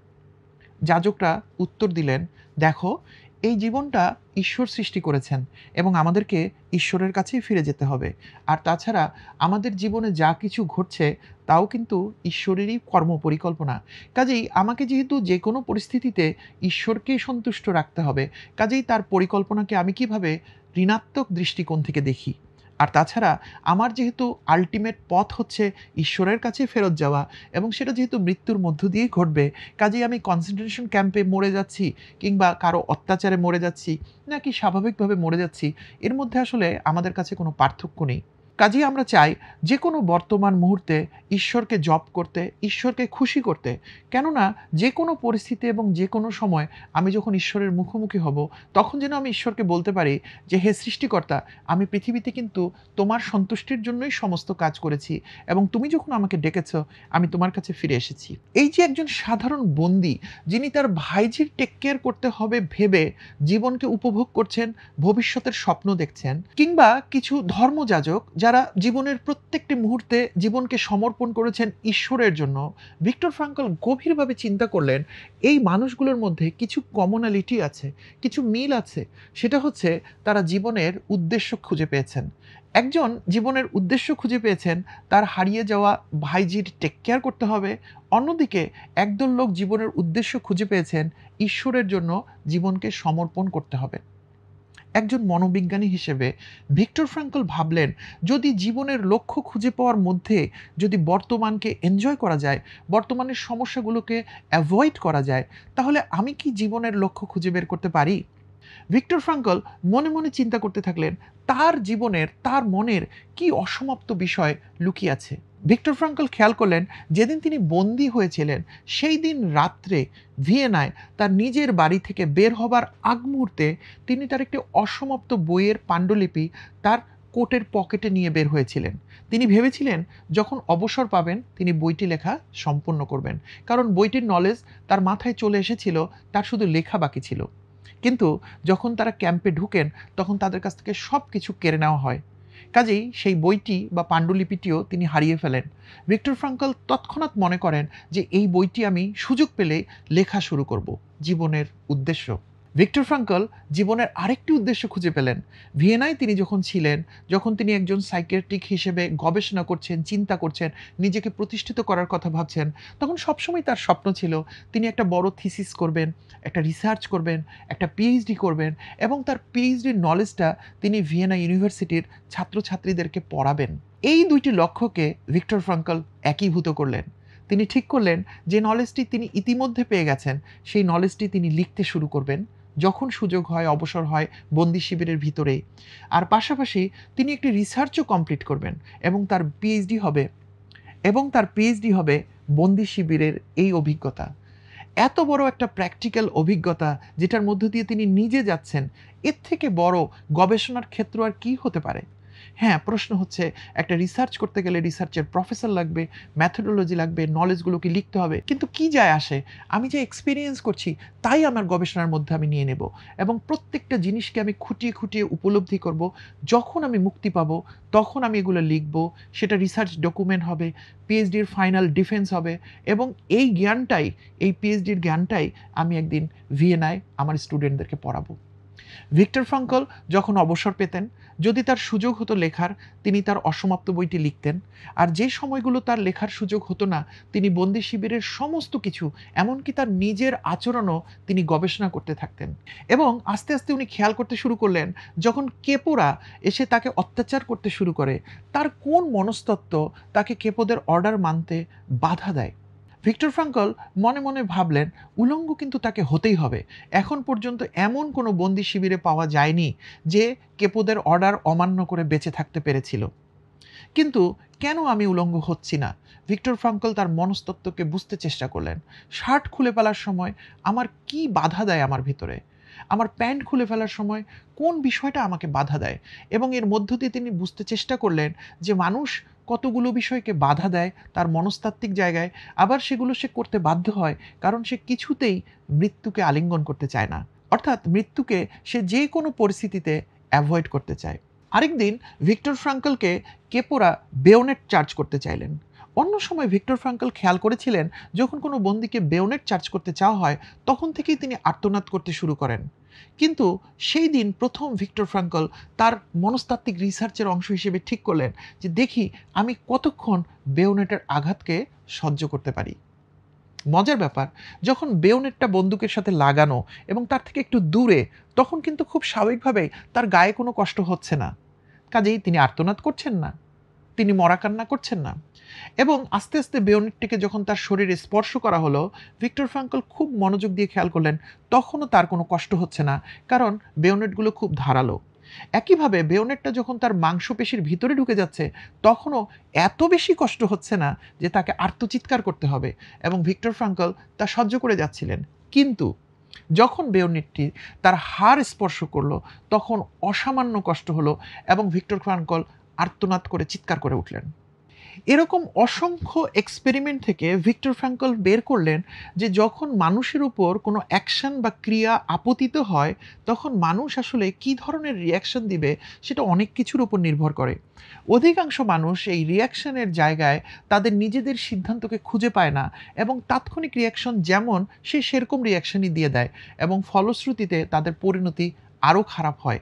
যাজকরা উত্তর দিলেন, দেখো, এই জীবনটা ঈশ্বর সৃষ্টি করেছেন এবং আমাদেরকে ঈশ্বরের কাছেই ফিরে যেতে হবে। আর তাছাড়া আমাদের জীবনে যা কিছু ঘটছে তাও কিন্তু ঈশ্বরেরই কর্মপরিকল্পনা। কাজেই আমাকে যেহেতু যে কোনো পরিস্থিতিতে ঈশ্বরকেই সন্তুষ্ট রাখতে হবে, কাজেই তার পরিকল্পনাকে আমি কিভাবে ঋণাত্মক দৃষ্টিকোণ থেকে দেখি। আর তাছাড়া আমার যেহেতু আল্টিমেট পথ হচ্ছে ঈশ্বরের কাছে ফেরত যাওয়া এবং সেটা যেহেতু মৃত্যুর মধ্য দিয়েই ঘটবে, কাজেই আমি কনসেন্ট্রেশন ক্যাম্পে মরে যাচ্ছি কিংবা কারো অত্যাচারে মরে যাচ্ছি নাকি স্বাভাবিকভাবে মরে যাচ্ছি, এর মধ্যে আসলে আমাদের কাছে কোনো পার্থক্য নেই। কাজেই আমরা চাই যে কোনো বর্তমান মুহূর্তে ঈশ্বরকে জপ করতে, ঈশ্বরকে খুশি করতে। কেননা যে কোনো পরিস্থিতি এবং যে কোনো সময় আমি যখন ঈশ্বরের মুখোমুখি হব, তখন যেন আমি ঈশ্বরকে বলতে পারি যে, হে সৃষ্টিকর্তা, আমি পৃথিবীতে কিন্তু তোমার সন্তুষ্টির জন্যই সমস্ত কাজ করেছি এবং তুমি যখন আমাকে ডেকেছ, আমি তোমার কাছে ফিরে এসেছি। এই যে একজন সাধারণ বন্দী, যিনি তার ভাইঝির টেক কেয়ার করতে হবে ভেবে জীবনকে উপভোগ করছেন, ভবিষ্যতের স্বপ্ন দেখছেন, কিংবা কিছু ধর্মযাজক যারা জীবনের প্রত্যেকটি মুহূর্তে জীবনকে সমর্পণ করেছেন ঈশ্বরের জন্য, ভিক্টর ফ্রাঙ্কল গভীরভাবে চিন্তা করলেন এই মানুষগুলোর মধ্যে কিছু কমনালিটি আছে, কিছু মিল আছে। সেটা হচ্ছে তারা জীবনের উদ্দেশ্য খুঁজে পেয়েছেন। একজন জীবনের উদ্দেশ্য খুঁজে পেয়েছেন, তার হারিয়ে যাওয়া ভাইঝির টেক কেয়ার করতে হবে। অন্যদিকে একদল লোক জীবনের উদ্দেশ্য খুঁজে পেয়েছেন, ঈশ্বরের জন্য জীবনকে সমর্পণ করতে হবে। একজন মনোবিজ্ঞানী হিসেবে ভিক্টর ফ্রাঙ্কল ভাবলেন, যদি জীবনের লক্ষ্য খুঁজে পাওয়ার মধ্যে যদি বর্তমানকে এনজয় করা যায়, বর্তমানের সমস্যাগুলোকে অ্যাভয়েড করা যায়, তাহলে আমি কি জীবনের লক্ষ্য খুঁজে বের করতে পারি? ভিক্টর ফ্রাঙ্কল মনে মনে চিন্তা করতে থাকলেন, তার জীবনের, তার মনের কি অসমাপ্ত বিষয় লুকিয়ে আছে। ভিক্টর ফ্রাঙ্কল খেয়াল করলেন, যেদিন তিনি বন্দী হয়েছিলেন সেই দিন রাত্রে ভিয়েনায় তার নিজের বাড়ি থেকে বের হবার আগ মুহূর্তে তিনি তার একটি অসমাপ্ত বইয়ের পাণ্ডুলিপি তার কোটের পকেটে নিয়ে বের হয়েছিলেন। তিনি ভেবেছিলেন যখন অবসর পাবেন তিনি বইটি লেখা সম্পূর্ণ করবেন, কারণ বইটির নলেজ তার মাথায় চলে এসেছিল, তার শুধু লেখা বাকি ছিল। কিন্তু যখন তারা ক্যাম্পে ঢুকেন তখন তাদের কাছ থেকে সব কিছু কেড়ে নেওয়া হয়। কাজেই সেই বইটি বা পাণ্ডুলিপিটিও তিনি হারিয়ে ফেলেন। ভিক্টর ফ্রাঙ্কল তৎক্ষণাৎ মনে করেন যে এই বইটি আমি সুযোগ পেলে লেখা শুরু করব, জীবনের উদ্দেশ্য। ভিক্টর ফ্রাঙ্কল জীবনের আরেকটি উদ্দেশ্য খুঁজে পেলেন। ভিয়েনায় তিনি যখন ছিলেন, যখন তিনি একজন সাইকিয়াট্রিক হিসেবে গবেষণা করছেন, চিন্তা করছেন, নিজেকে প্রতিষ্ঠিত করার কথা ভাবছেন, তখন সবসময় তার স্বপ্ন ছিল তিনি একটা বড় থিসিস করবেন, একটা রিসার্চ করবেন, একটা পিএইচডি করবেন এবং তার পিএইচডির নলেজটা তিনি ভিয়েনা ইউনিভার্সিটির ছাত্রছাত্রীদেরকে পড়াবেন। এই দুইটি লক্ষ্যকে ভিক্টর ফ্রাঙ্কল একীভূত করলেন। তিনি ঠিক করলেন যে নলেজটি তিনি ইতিমধ্যে পেয়ে গেছেন, সেই নলেজটি তিনি লিখতে শুরু করবেন যখন সুযোগ হয়, অবসর হয়, বন্দি শিবিরের ভিতরে। আর পাশাপাশি তিনি একটি রিসার্চও কমপ্লিট করবেন এবং তার পিএইচডি হবে বন্দি শিবিরের এই অভিজ্ঞতা। এত বড় একটা প্র্যাকটিক্যাল অভিজ্ঞতা যেটার মধ্য দিয়ে তিনি নিজে যাচ্ছেন, এর থেকে বড় গবেষণার ক্ষেত্র আর কি হতে পারে? হ্যাঁ, প্রশ্ন হচ্ছে, একটা রিসার্চ করতে গেলে রিসার্চের প্রফেসর লাগবে, মেথোডোলজি লাগবে, নলেজগুলোকে লিখতে হবে। কিন্তু কি যায় আসে? আমি যে এক্সপেরিয়েন্স করছি তাই আমার গবেষণার মধ্যে আমি নিয়ে নেব এবং প্রত্যেকটা জিনিসকে আমি খুঁটিয়ে খুঁটিয়ে উপলব্ধি করব। যখন আমি মুক্তি পাবো তখন আমি এগুলো লিখব, সেটা রিসার্চ ডকুমেন্ট হবে, পিএইচডির ফাইনাল ডিফেন্স হবে এবং এই জ্ঞানটাই, এই পিএইচডির জ্ঞানটাই আমি একদিন ভিয়েনায় আমার স্টুডেন্টদেরকে পড়াবো। ভিক্টর ফ্রাঙ্কল যখন অবসর পেতেন, যদি তার সুযোগ হতো লেখার, তিনি তার অসমাপ্ত বইটি লিখতেন। আর যে সময়গুলো তার লেখার সুযোগ হতো না, তিনি বন্দি শিবিরের সমস্ত কিছু, এমনকি তার নিজের আচরণও তিনি গবেষণা করতে থাকতেন। এবং আস্তে আস্তে উনি খেয়াল করতে শুরু করলেন, যখন কেপোরা এসে তাকে অত্যাচার করতে শুরু করে, তার কোন মনস্তত্ত্ব তাকে কেপোদের অর্ডার মানতে বাধা দেয়। ভিক্টর ফ্রাঙ্কল মনে মনে ভাবলেন, উলঙ্গ কিন্তু তাকে হতেই হবে। এখন পর্যন্ত এমন কোনো বন্দি শিবিরে পাওয়া যায়নি যে কেপোদের অর্ডার অমান্য করে বেঁচে থাকতে পেরেছিল। কিন্তু কেন আমি উলঙ্গ হচ্ছি না? ভিক্টর ফ্রাঙ্কল তার মনস্তত্ত্বকে বুঝতে চেষ্টা করলেন। শার্ট খুলে ফেলার সময় আমার কি বাধা দেয় আমার ভিতরে? আমার প্যান্ট খুলে ফেলার সময় কোন বিষয়টা আমাকে বাধা দেয়? এবং এর মধ্য দিয়ে তিনি বুঝতে চেষ্টা করলেন যে মানুষ কতগুলো বিষয়কে বাধা দেয় তার মনস্তাত্ত্বিক জায়গায়, আবার সেগুলো সে করতে বাধ্য হয় কারণ সে কিছুতেই মৃত্যুকে আলিঙ্গন করতে চায় না। অর্থাৎ মৃত্যুকে সে যে কোনো পরিস্থিতিতে অ্যাভয়েড করতে চায়। আরেকদিন ভিক্টর ফ্রাঙ্কলকে কেপোরা বেয়োনেট চার্জ করতে চাইলেন। অন্য সময় ভিক্টর ফ্রাঙ্কল খেয়াল করেছিলেন যখন কোনো বন্দীকে বেয়োনেট চার্জ করতে চাওয়া হয় তখন থেকেই তিনি আর্তনাদ করতে শুরু করেন। কিন্তু সেই দিন প্রথম ভিক্টর ফ্রাঙ্কল তার মনস্তাত্ত্বিক রিসার্চের অংশ হিসেবে ঠিক করলেন যে দেখি আমি কতক্ষণ বেয়োনেটের আঘাতকে সহ্য করতে পারি। মজার ব্যাপার, যখন বেয়োনেটটা বন্দুকের সাথে লাগানো এবং তার থেকে একটু দূরে, তখন কিন্তু খুব স্বাভাবিকভাবেই তার গায়ে কোনো কষ্ট হচ্ছে না। কাজেই তিনি আর্তনাদ করছেন না, তিনি মরা কান্না করছেন না। এবং আস্তে আস্তে বেয়োনেটটিকে যখন তার শরীরে স্পর্শ করা হলো, ভিক্টর ফ্রাঙ্কল খুব মনোযোগ দিয়ে খেয়াল করলেন তখনও তার কোনো কষ্ট হচ্ছে না, কারণ বেয়োনেটগুলো খুব ধারালো। একইভাবে বেয়োনেটটা যখন তার মাংসপেশির ভিতরে ঢুকে যাচ্ছে তখনও এত বেশি কষ্ট হচ্ছে না যে তাকে আর্তচিৎকার করতে হবে, এবং ভিক্টর ফ্রাঙ্কল তা সহ্য করে যাচ্ছিলেন। কিন্তু যখন বেয়োনেটটি তার হাড় স্পর্শ করলো তখন অসামান্য কষ্ট হলো এবং ভিক্টর ফ্রাঙ্কল আর্তনাদ করে চিৎকার করে উঠলেন। এরকম অসংখ্য এক্সপেরিমেন্ট থেকে ভিক্টর ফ্রাঙ্কল বের করলেন যে যখন মানুষের উপর কোনো অ্যাকশন বা ক্রিয়া আপতিত হয় তখন মানুষ আসলে কী ধরনের রিয়াকশন দিবে সেটা অনেক কিছুর উপর নির্ভর করে। অধিকাংশ মানুষ এই রিয়াকশনের জায়গায় তাদের নিজেদের সিদ্ধান্তকে খুঁজে পায় না এবং তাৎক্ষণিক রিয়াকশন যেমন সে সেরকম রিয়াকশনই দিয়ে দেয় এবং ফলশ্রুতিতে তাদের পরিণতি আরও খারাপ হয়।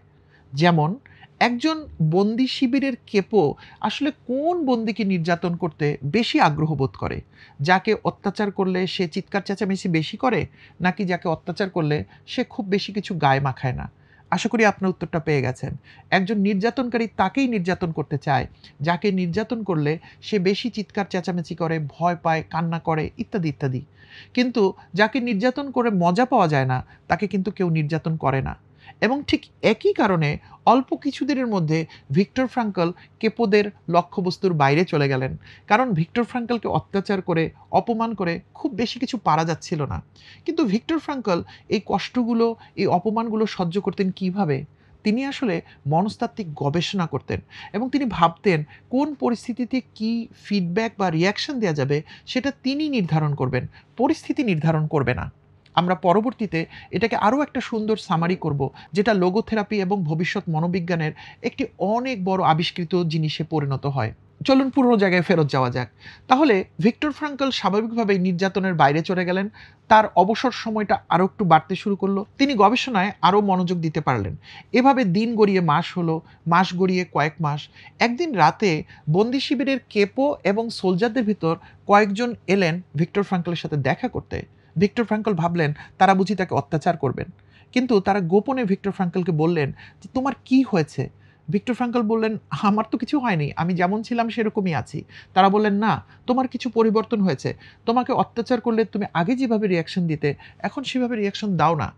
যেমন একজন বন্দি শিবিরের কেপো আসলে কোন বন্দিকে নির্যাতন করতে বেশি আগ্রহ বোধ করে? যাকে অত্যাচার করলে সে চিৎকার চেঁচামেচি বেশি করে, নাকি যাকে অত্যাচার করলে সে খুব বেশি কিছু গায়ে মাখায় না? আশা করি আপনার উত্তরটা পেয়ে গেছেন। একজন নির্যাতনকারী তাকেই নির্যাতন করতে চায় যাকে নির্যাতন করলে সে বেশি চিৎকার চেঁচামেচি করে, ভয় পায়, কান্না করে ইত্যাদি ইত্যাদি। কিন্তু যাকে নির্যাতন করে মজা পাওয়া যায় না তাকে কিন্তু কেউ নির্যাতন করে না। এবং ঠিক একই কারণে অল্প কিছুদিনের মধ্যে ভিক্টর ফ্রাঙ্কল কেপোদের লক্ষ্যবস্তুর বাইরে চলে গেলেন, কারণ ভিক্টর ফ্রাঙ্কলকে অত্যাচার করে, অপমান করে খুব বেশি কিছু পারা যাচ্ছিল না। কিন্তু ভিক্টর ফ্রাঙ্কল এই কষ্টগুলো, এই অপমানগুলো সহ্য করতেন কিভাবে? তিনি আসলে মনস্তাত্ত্বিক গবেষণা করতেন এবং তিনি ভাবতেন কোন পরিস্থিতিতে কি ফিডব্যাক বা রিয়াকশন দেওয়া যাবে সেটা তিনি নির্ধারণ করবেন, পরিস্থিতি নির্ধারণ করবে না। আমরা পরবর্তীতে এটাকে আরও একটা সুন্দর সামারি করব, যেটা লোগোথেরাপি এবং ভবিষ্যৎ মনোবিজ্ঞানের একটি অনেক বড় আবিষ্কৃত জিনিসে পরিণত হয়। চলুন পুরনো জায়গায় ফেরত যাওয়া যাক। তাহলে ভিক্টর ফ্রাঙ্কল স্বাভাবিকভাবেই নির্যাতনের বাইরে চলে গেলেন। তার অবসর সময়টা আরও একটু বাড়তে শুরু করলো। তিনি গবেষণায় আরও মনোযোগ দিতে পারলেন। এভাবে দিন গড়িয়ে মাস হলো, মাস গড়িয়ে কয়েক মাস। একদিন রাতে বন্দি শিবিরের কেপো এবং সোলজারদের ভিতর কয়েকজন এলেন ভিক্টর ফ্রাঙ্কলের সাথে দেখা করতে। ভিক্টর ফ্রাঙ্কল ভাবলেন তারা বুঝি তাকে অত্যাচার করবেন। কিন্তু তারা গোপনে ভিক্টর ফ্রাঙ্কলকে বললেন যে, "তোমার কি হয়েছে?" ভিক্টর ফ্রাঙ্কল বললেন, "আমার তো কিছু হয়নি। আমি যেমন ছিলাম সেরকমই আছি।" তারা বললেন, "না, তোমার কিছু পরিবর্তন হয়েছে। তোমাকে অত্যাচার করলে তুমি আগে যেভাবে রিঅ্যাকশন দিতে, এখন সেভাবে রিঅ্যাকশন দাও না।"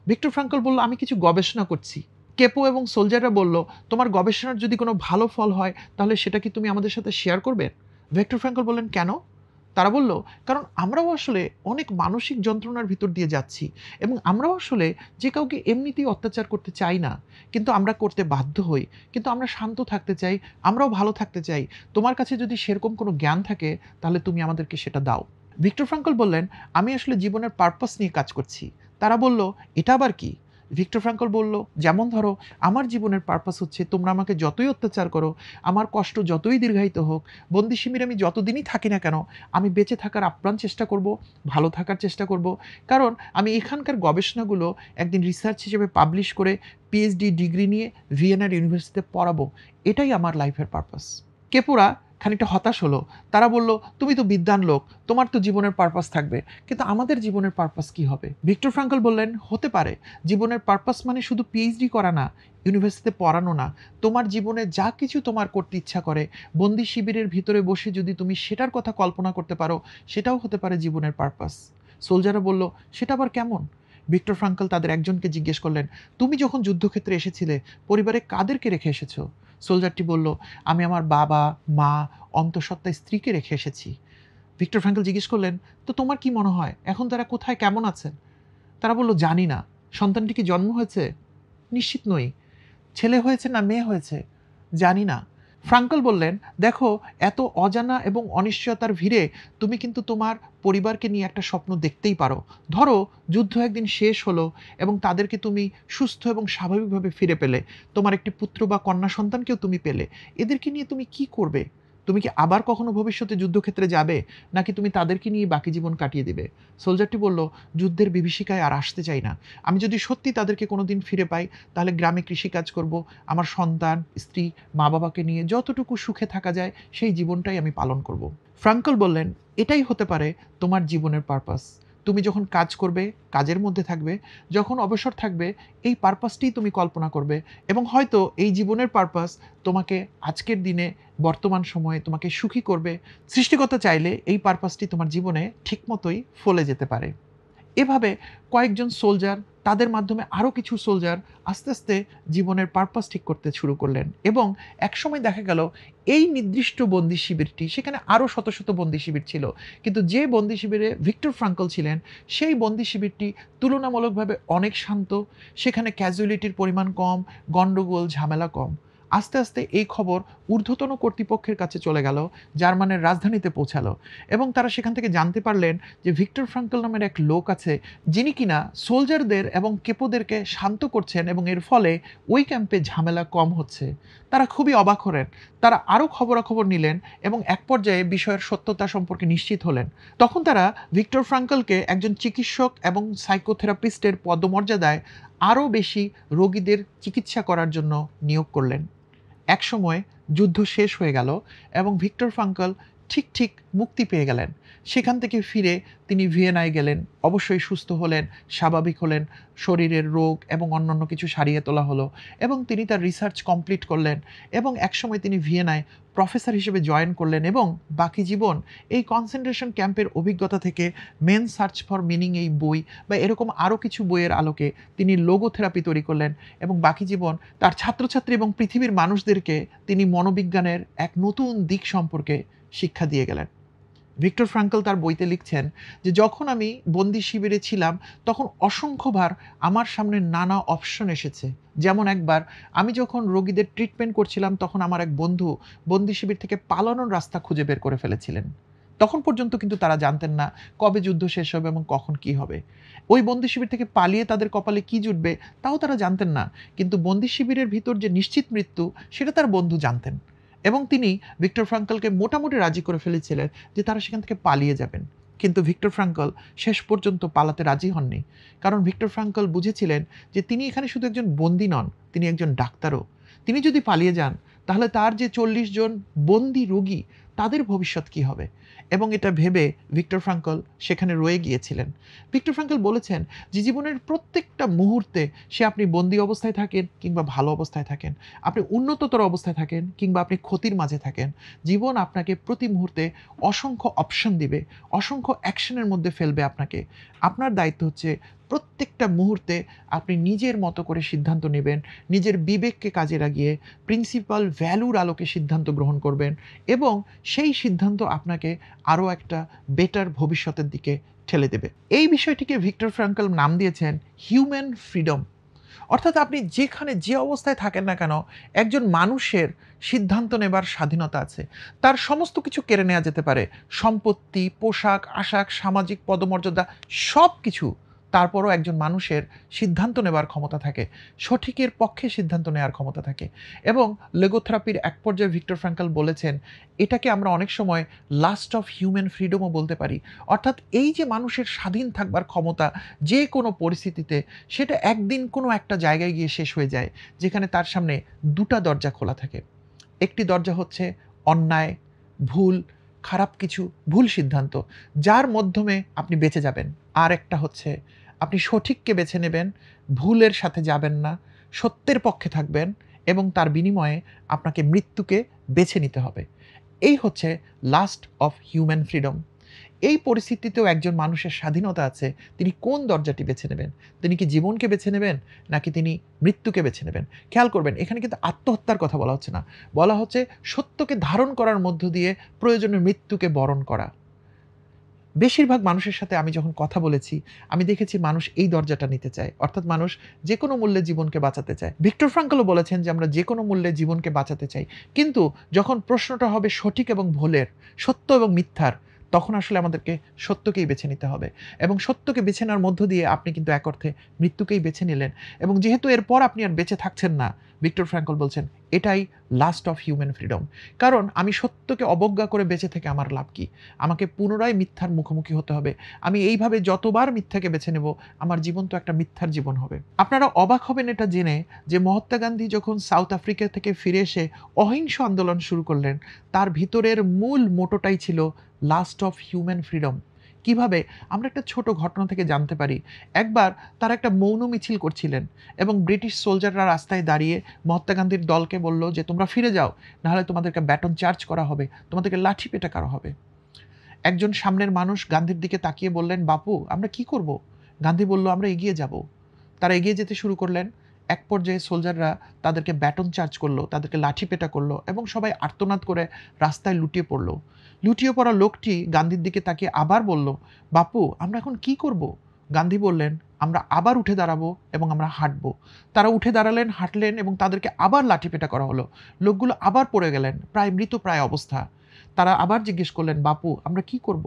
ভিক্টর ফ্রাঙ্কল বলল, "আমি কিছু গবেষণা করছি।" কেপো এবং সোলজাররা বলল, "তোমার গবেষণার যদি কোনো ভালো ফল হয় তাহলে সেটা কি তুমি আমাদের সাথে শেয়ার করবে?" ভিক্টর ফ্রাঙ্কল বললেন, "কেন?" তারা বলল, "কারণ আমরাও আসলে অনেক মানসিক যন্ত্রণার ভিতর দিয়ে যাচ্ছি এবং আমরাও আসলে যে কাউকে এমনিতেই অত্যাচার করতে চাই না। কিন্তু আমরা করতে বাধ্য হই। কিন্তু আমরা শান্ত থাকতে চাই, আমরাও ভালো থাকতে চাই। তোমার কাছে যদি সেরকম কোনো জ্ঞান থাকে তাহলে তুমি আমাদেরকে সেটা দাও।" ভিক্টর ফ্রাঙ্কল বললেন, "আমি আসলে জীবনের পারপাস নিয়ে কাজ করছি।" তারা বলল, "এটা আবার কি?" ভিক্টর ফ্রাঙ্কল বলল, "যেমন ধরো, আমার জীবনের পারপাস হচ্ছে তোমরা আমাকে যতই অত্যাচার করো, আমার কষ্ট যতই দীর্ঘায়িত হোক, বন্দি শিবিরে আমি যতদিনই থাকি না কেন, আমি বেঁচে থাকার আপ্রাণ চেষ্টা করব, ভালো থাকার চেষ্টা করব। কারণ আমি এখানকার গবেষণাগুলো একদিন রিসার্চ হিসেবে পাবলিশ করে পিএইচডি ডিগ্রি নিয়ে ভিয়েনার ইউনিভার্সিটিতে পড়াবো। এটাই আমার লাইফের পারপাস।" কেপুরা খানিকটা হতাশ হলো। তারা বলল, "তুমি তো বিদ্বান লোক, তোমার তো জীবনের পারপাস থাকবে। কিন্তু আমাদের জীবনের পারপাস কী হবে?" ভিক্টর ফ্রাঙ্কল বললেন, "হতে পারে। জীবনের পারপাস মানে শুধু পিএইচডি করা না, ইউনিভার্সিটিতে পড়ানো না। তোমার জীবনে যা কিছু তোমার করতে ইচ্ছা করে, বন্দি শিবিরের ভিতরে বসে যদি তুমি সেটার কথা কল্পনা করতে পারো, সেটাও হতে পারে জীবনের পারপাস।" সোলজাররা বলল, "সেটা আবার কেমন?" ভিক্টর ফ্রাঙ্কল তাদের একজনকে জিজ্ঞেস করলেন, "তুমি যখন যুদ্ধক্ষেত্রে এসেছিলে, পরিবারে কাদেরকে রেখে এসেছো?" সোলজারটি বলল, "আমি আমার বাবা, মা, অন্তঃসত্ত্বা স্ত্রীকে রেখে এসেছি।" ভিক্টর ফ্রাঙ্কল জিজ্ঞেস করলেন, "তো তোমার কি মনে হয় এখন তারা কোথায়, কেমন আছেন?" তারা বলল, "জানি না। সন্তানটি কি জন্ম হয়েছে? নিশ্চিত নই। ছেলে হয়েছে না মেয়ে হয়েছে? জানি না। ফ্রাঙ্কল বললেন, দেখো, এত অজানা এবং অনিশ্চয়তার ভিড়ে তুমি কিন্তু তোমার পরিবারকে নিয়ে একটা স্বপ্ন দেখতেই পারো। ধরো, যুদ্ধ একদিন শেষ হলো এবং তাদেরকে তুমি সুস্থ এবং স্বাভাবিকভাবে ফিরে পেলে। তোমার একটি পুত্র বা কন্যা সন্তানকেও তুমি পেলে। এদেরকে নিয়ে তুমি কি করবে? তুমি কি আবার কখনো ভবিষ্যতে যুদ্ধক্ষেত্রে যাবে? নাকি তুমি তাদেরকে নিয়ে বাকি জীবন কাটিয়ে দিবে? সোলজারটি বলল, যুদ্ধের বিভীষিকায় আর আসতে চাই না। আমি যদি সত্যি তাদেরকে কোনোদিন ফিরে পাই, তাহলে গ্রামে কৃষিকাজ করব, আমার সন্তান, স্ত্রী, মা-বাবাকে নিয়ে যতটুকু সুখে থাকা যায় সেই জীবনটাই আমি পালন করব। ফ্রাঙ্কল বললেন, এটাই হতে পারে তোমার জীবনের পারপাস। তুমি যখন কাজ করবে, কাজের মধ্যে থাকবে, যখন অবসর থাকবে, এই পারপাসটিই তুমি কল্পনা করবে এবং হয়তো এই জীবনের পারপাস তোমাকে আজকের দিনে, বর্তমান সময়ে তোমাকে সুখী করবে। সৃষ্টিকর্তা চাইলে এই পারপাসটি তোমার জীবনে ঠিকমতোই ফলে যেতে পারে। এভাবে কয়েকজন সোলজার, তাদের মাধ্যমে আরও কিছু সোলজার আস্তে আস্তে জীবনের পারপাস ঠিক করতে শুরু করলেন এবং একসময় দেখা গেল এই নির্দিষ্ট বন্দি শিবিরটি, সেখানে আরও শত শত বন্দি শিবির ছিল, কিন্তু যে বন্দি শিবিরে ভিক্টর ফ্রাঙ্কল ছিলেন সেই বন্দি শিবিরটি তুলনামূলকভাবে অনেক শান্ত, সেখানে ক্যাজুয়ালিটির পরিমাণ কম, গণ্ডগোল ঝামেলা কম। আস্তে আস্তে এই খবর ঊর্ধ্বতন কর্তৃপক্ষের কাছে চলে গেল, জার্মানের রাজধানীতে পৌঁছালো এবং তারা সেখান থেকে জানতে পারলেন যে ভিক্টর ফ্রাঙ্কল নামের এক লোক আছে যিনি কিনা সোলজারদের এবং কেপোদেরকে শান্ত করছেন এবং এর ফলে ওই ক্যাম্পে ঝামেলা কম হচ্ছে। তারা খুবই অবাক হলেন। তারা আরও খবরাখবর নিলেন এবং এক পর্যায়ে বিষয়ের সত্যতা সম্পর্কে নিশ্চিত হলেন। তখন তারা ভিক্টর ফ্রাঙ্কলকে একজন চিকিৎসক এবং সাইকোথেরাপিস্টের পদমর্যাদায় আরও বেশি রোগীদের চিকিৎসা করার জন্য নিয়োগ করলেন। একসময় যুদ্ধ শেষ হয়ে গেল এবং ভিক্টর ফ্রাঙ্কল ঠিক ঠিক মুক্তি পেয়ে গেলেন। সেখান থেকে ফিরে তিনি ভিয়েনায় গেলেন, অবশ্যই সুস্থ হলেন, স্বাভাবিক হলেন, শরীরের রোগ এবং অন্যান্য কিছু সারিয়ে তোলা হলো এবং তিনি তার রিসার্চ কমপ্লিট করলেন এবং একসময় তিনি ভিয়েনায় প্রফেসর হিসেবে জয়েন করলেন এবং বাকি জীবন এই কনসেন্ট্রেশন ক্যাম্পের অভিজ্ঞতা থেকে মেন সার্চ ফর মিনিং এই বই বা এরকম আরও কিছু বইয়ের আলোকে তিনি লোগোথেরাপি তৈরি করলেন এবং বাকি জীবন তার ছাত্রছাত্রী এবং পৃথিবীর মানুষদেরকে তিনি মনোবিজ্ঞানের এক নতুন দিক সম্পর্কে শিক্ষা দিয়ে গেলেন। ভিক্টর ফ্রাঙ্কল তার বইতে লিখছেন যে যখন আমি বন্দি শিবিরে ছিলাম তখন অসংখ্যবার আমার সামনে নানা অপশন এসেছে। যেমন একবার আমি যখন রোগীদের ট্রিটমেন্ট করছিলাম তখন আমার এক বন্ধু বন্দি শিবির থেকে পালানোর রাস্তা খুঁজে বের করে ফেলেছিলেন। তখন পর্যন্ত কিন্তু তারা জানতেন না কবে যুদ্ধ শেষ হবে এবং কখন কি হবে। ওই বন্দি শিবির থেকে পালিয়ে তাদের কপালে কি জুটবে তাও তারা জানতেন না, কিন্তু বন্দি শিবিরের ভিতর যে নিশ্চিত মৃত্যু সেটা তার বন্ধু জানতেন এবং তিনি ভিক্টর ফ্রাঙ্কলকে মোটামুটি রাজি করে ফেলেছিলেন যে তারা সেখান থেকে পালিয়ে যাবেন। কিন্তু ভিক্টর ফ্রাঙ্কল শেষ পর্যন্ত পালাতে রাজি হননি, কারণ ভিক্টর ফ্রাঙ্কল বুঝেছিলেন যে তিনি এখানে শুধু একজন বন্দী নন, তিনি একজন ডাক্তারও। তিনি যদি পালিয়ে যান তাহলে তার যে 40 জন বন্দী রোগী তাদের ভবিষ্যৎ কী হবে, এবং এটা ভেবে ভিক্টর ফ্রাঙ্কল সেখানে রয়ে গিয়েছিলেন। ভিক্টর ফ্রাঙ্কল বলেছেন যে জীবনের প্রত্যেকটা মুহূর্তে, সে আপনি বন্দী অবস্থায় থাকেন কিংবা ভালো অবস্থায় থাকেন, আপনি উন্নততর অবস্থায় থাকেন কিংবা আপনি ক্ষতির মাঝে থাকেন, জীবন আপনাকে প্রতি মুহূর্তে অসংখ্য অপশন দিবে, অসংখ্য অ্যাকশনের মধ্যে ফেলবে আপনাকে। আপনার দায়িত্ব হচ্ছে প্রত্যেকটা মুহূর্তে আপনি নিজের মতো করে সিদ্ধান্ত নেবেন, নিজের বিবেককে কাজে লাগিয়ে প্রিন্সিপাল ভ্যালুর আলোকে সিদ্ধান্ত গ্রহণ করবেন এবং সেই সিদ্ধান্ত আপনাকে আরও একটা বেটার ভবিষ্যতের দিকে ঠেলে দেবে। এই বিষয়টিকে ভিক্টর ফ্রাঙ্কল নাম দিয়েছেন হিউম্যান ফ্রিডম। অর্থাৎ আপনি যেখানে যে অবস্থায় থাকেন না কেন, একজন মানুষের সিদ্ধান্ত নেবার স্বাধীনতা আছে। তার সমস্ত কিছু কেড়ে নেওয়া যেতে পারে, সম্পত্তি, পোশাক আশাক, সামাজিক পদমর্যাদা, সব কিছু। তারপরও একজন মানুষের সিদ্ধান্ত নেবার ক্ষমতা থাকে, সঠিকের পক্ষে সিদ্ধান্ত নেওয়ার ক্ষমতা থাকে। এবং লেগোথেরাপির এক পর্যায়ে ভিক্টর ফ্রাঙ্কল বলেছেন, এটাকে আমরা অনেক সময় লাস্ট অফ হিউম্যান ফ্রিডমও বলতে পারি। অর্থাৎ এই যে মানুষের স্বাধীন থাকবার ক্ষমতা যে কোনো পরিস্থিতিতে, সেটা একদিন কোনো একটা জায়গায় গিয়ে শেষ হয়ে যায় যেখানে তার সামনে দুটা দরজা খোলা থাকে। একটি দরজা হচ্ছে অন্যায়, ভুল, খারাপ কিছু, ভুল সিদ্ধান্ত, যার মাধ্যমে আপনি বেঁচে যাবেন। আর একটা হচ্ছে আপনি সঠিককে বেছে নেবেন, ভুলের সাথে যাবেন না, সত্যের পক্ষে থাকবেন এবং তার বিনিময়ে আপনাকে মৃত্যুকে বেছে নিতে হবে। এই হচ্ছে লাস্ট অফ হিউম্যান ফ্রিডম। এই পরিস্থিতিতেও একজন মানুষের স্বাধীনতা আছে, তিনি কোন দরজাটি বেছে নেবেন। তিনি কি জীবনকে বেছে নেবেন নাকি তিনি মৃত্যুকে বেছে নেবেন। খেয়াল করবেন, এখানে কিন্তু আত্মহত্যার কথা বলা হচ্ছে না, বলা হচ্ছে সত্যকে ধারণ করার মধ্য দিয়ে প্রয়োজনে মৃত্যুকে বরণ করা। বেশিরভাগ মানুষের সাথে আমি যখন কথা বলেছি, আমি দেখেছি মানুষ এই দরজাটা নিতে চায়। অর্থাৎ মানুষ যেকোনো মূল্যে জীবনকে বাঁচাতে চায়। ভিক্টর ফ্রাঙ্কলও বলেছেন যে আমরা যেকোনো মূল্যে জীবনকে বাঁচাতে চাই। কিন্তু যখন প্রশ্নটা হবে সঠিক এবং ভুলের, সত্য এবং মিথ্যার, তখন আসলে আমাদেরকে সত্যকেই বেছে নিতে হবে। এবং সত্যকে বেছে নেওয়ার মধ্য দিয়ে আপনি কিন্তু এক অর্থে মৃত্যুকেই বেছে নিলেন। এবং যেহেতু এরপর আপনি আর বেঁচে থাকছেন না, ভিক্টর ফ্রাঙ্কল বলছেন এটাই লাস্ট অফ হিউম্যান ফ্রিডম। কারণ আমি সত্যকে অবজ্ঞা করে বেঁচে থেকে আমার লাভ কি? আমাকে পুনরায় মিথ্যার মুখোমুখি হতে হবে। আমি এইভাবে যতবার মিথ্যাকে বেছে নেব, আমার জীবন তো একটা মিথ্যার জীবন হবে। আপনারা অবাক হবেন এটা জেনে যে মহাত্মা গান্ধী যখন সাউথ আফ্রিকা থেকে ফিরে এসে অহিংস আন্দোলন শুরু করলেন, তার ভিতরের মূল মোটোটাই ছিল লাস্ট অফ হিউম্যান ফ্রিডম। কিভাবে? আমরা একটা ছোট ঘটনা থেকে জানতে পারি। একবার তারা একটা মৌন মিছিল করছিলেন এবং ব্রিটিশ সোলজাররা রাস্তায় দাঁড়িয়ে মহাত্মা গান্ধীর দলকে বলল যে তোমরা ফিরে যাও, নাহলে তোমাদেরকে ব্যাটন চার্জ করা হবে, তোমাদেরকে লাঠি পেটা করা হবে। একজন সামনের মানুষ গান্ধীর দিকে তাকিয়ে বললেন, বাপু আমরা কি করব? গান্ধী বলল, আমরা এগিয়ে যাব। তারা এগিয়ে যেতে শুরু করলেন। এক পর্যায়ে সোলজাররা তাদেরকে ব্যাটন চার্জ করলো, তাদেরকে লাঠি পেটা করলো এবং সবাই আর্তনাদ করে রাস্তায় লুটিয়ে পড়ল। লুটিয়ে পড়া লোকটি গান্ধীর দিকে তাকিয়ে আবার বলল, বাপু আমরা এখন কি করব? গান্ধী বললেন, আমরা আবার উঠে দাঁড়াবো এবং আমরা হাঁটবো। তারা উঠে দাঁড়ালেন, হাঁটলেন এবং তাদেরকে আবার লাঠি পেটা করা হলো। লোকগুলো আবার পড়ে গেলেন, প্রায় মৃতপ্রায় অবস্থা। তারা আবার জিজ্ঞেস করলেন, বাপু আমরা কি করব?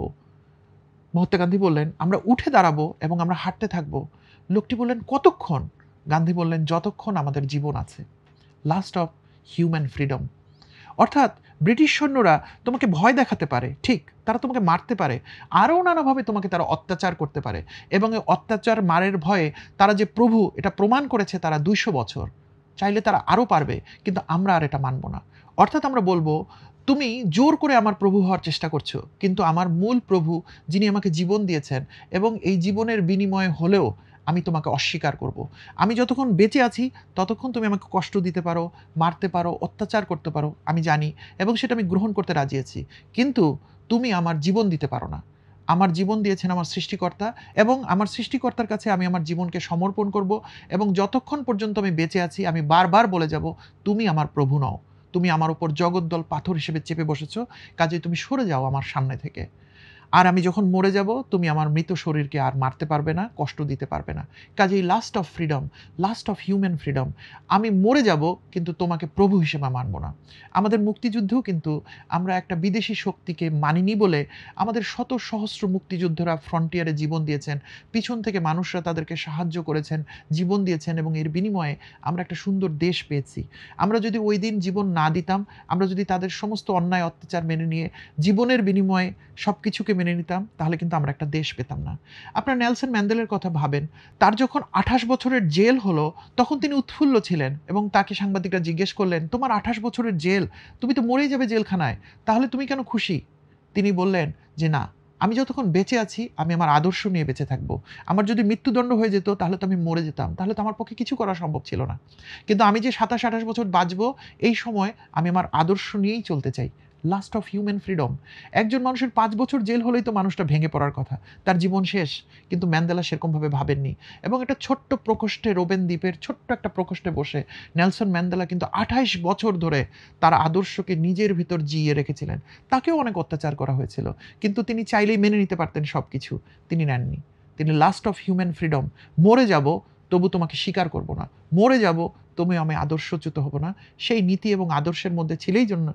মহাত্মা গান্ধী বললেন, আমরা উঠে দাঁড়াবো এবং আমরা হাঁটতে থাকবো। লোকটি বললেন, কতক্ষণ? গান্ধী বললেন, যতক্ষণ আমাদের জীবন আছে। Last of human freedom. অর্থাৎ ব্রিটিশ সৈন্যরা তোমাকে ভয় দেখাতে পারে, ঠিক, তারা তোমাকে মারতে পারে, আরও নানাভাবে তোমাকে তারা অত্যাচার করতে পারে এবং এই অত্যাচার মারের ভয়ে তারা যে প্রভু এটা প্রমাণ করেছে তারা 200 বছর, চাইলে তারা আরও পারবে, কিন্তু আমরা আর এটা মানব না। অর্থাৎ আমরা বলবো, তুমি জোর করে আমার প্রভু হওয়ার চেষ্টা করছো, কিন্তু আমার মূল প্রভু যিনি আমাকে জীবন দিয়েছেন এবং এই জীবনের বিনিময়ে হলেও আমি তোমাকে অস্বীকার করব। আমি যতক্ষণ বেঁচে আছি ততক্ষণ তুমি আমাকে কষ্ট দিতে পারো, মারতে পারো, অত্যাচার করতে পারো, আমি জানি এবং সেটা আমি গ্রহণ করতে রাজি আছি। কিন্তু তুমি আমার জীবন দিতে পারো না। আমার জীবন দিয়েছেন আমার সৃষ্টিকর্তা এবং আমার সৃষ্টিকর্তার কাছে আমি আমার জীবনকে সমর্পণ করব এবং যতক্ষণ পর্যন্ত আমি বেঁচে আছি আমি বারবার বলে যাব, তুমি আমার প্রভু নও। তুমি আমার উপর জগদ্দল পাথর হিসেবে চেপে বসেছো, কাজেই তুমি সরে যাও আমার সামনে থেকে। আর আমি যখন মরে যাব তুমি আমার মৃত শরীরকে আর মারতে পারবে না, কষ্ট দিতে পারবে না। কাজেই last of freedom, last of human freedom. আমি মরে যাব কিন্তু তোমাকে প্রভু হিসেবে মানব না। আমাদের মুক্তিযুদ্ধেও কিন্তু আমরা একটা বিদেশি শক্তিকে মানিনি বলে আমাদের শত সহস্র মুক্তিযোদ্ধারা ফ্রন্টিয়ারে জীবন দিয়েছেন, পিছন থেকে মানুষরা তাদেরকে সাহায্য করেছেন, জীবন দিয়েছেন এবং এর বিনিময়ে আমরা একটা সুন্দর দেশ পেয়েছি। আমরা যদি ওই দিন জীবন না দিতাম, আমরা যদি তাদের সমস্ত অন্যায় অত্যাচার মেনে নিয়ে জীবনের বিনিময়ে সব কিছুকে মেনে নিতাম, তাহলে কিন্তু আমরা একটা দেশ পেতাম না। আপনারা নেলসন ম্যান্ডেলার কথা ভাবেন, তার যখন 28 বছরের জেল হলো তখন তিনি উৎফুল্ল ছিলেন এবং তাকে সাংবাদিকরা জিজ্ঞেস করলেন, তোমার 28 বছরের জেল, তুমি তো মরেই যাবে জেলখানায়, তাহলে তুমি কেন খুশি? তিনি বললেন যে না, আমি যতক্ষণ বেঁচে আছি আমি আমার আদর্শ নিয়ে বেঁচে থাকবো। আমার যদি মৃত্যুদণ্ড হয়ে যেত তাহলে তো আমি মরে যেতাম, তাহলে তো আমার পক্ষে কিছু করা সম্ভব ছিল না। কিন্তু আমি যে 27-28 বছর বাঁচবো, এই সময় আমি আমার আদর্শ নিয়েই চলতে চাই। Last of human freedom. একজন মানুষের 5 বছর জেল হলেই তো মানুষটা ভেঙে পড়ার কথা, তার জীবন শেষ। কিন্তু ম্যান্ডেলা সেরকমভাবে ভাবেননি এবং একটা ছোট্ট প্রকোষ্ঠে, রোবেন দ্বীপের ছোট্ট একটা প্রকোষ্ঠে বসে নেলসন ম্যান্ডেলা কিন্তু 28 বছর ধরে তার আদর্শকে নিজের ভিতর জিইয়ে রেখেছিলেন। তাকেও অনেক অত্যাচার করা হয়েছিল, কিন্তু তিনি চাইলেই মেনে নিতে পারতেন সব কিছু, তিনি নেননি। তিনি লাস্ট অফ হিউম্যান ফ্রিডম, মরে যাব তবু তোমাকে স্বীকার করব না, মরে যাব তুমি আমি আদর্শচ্যুত হব না, সেই নীতি এবং আদর্শের মধ্যে ছিলেই জন্য,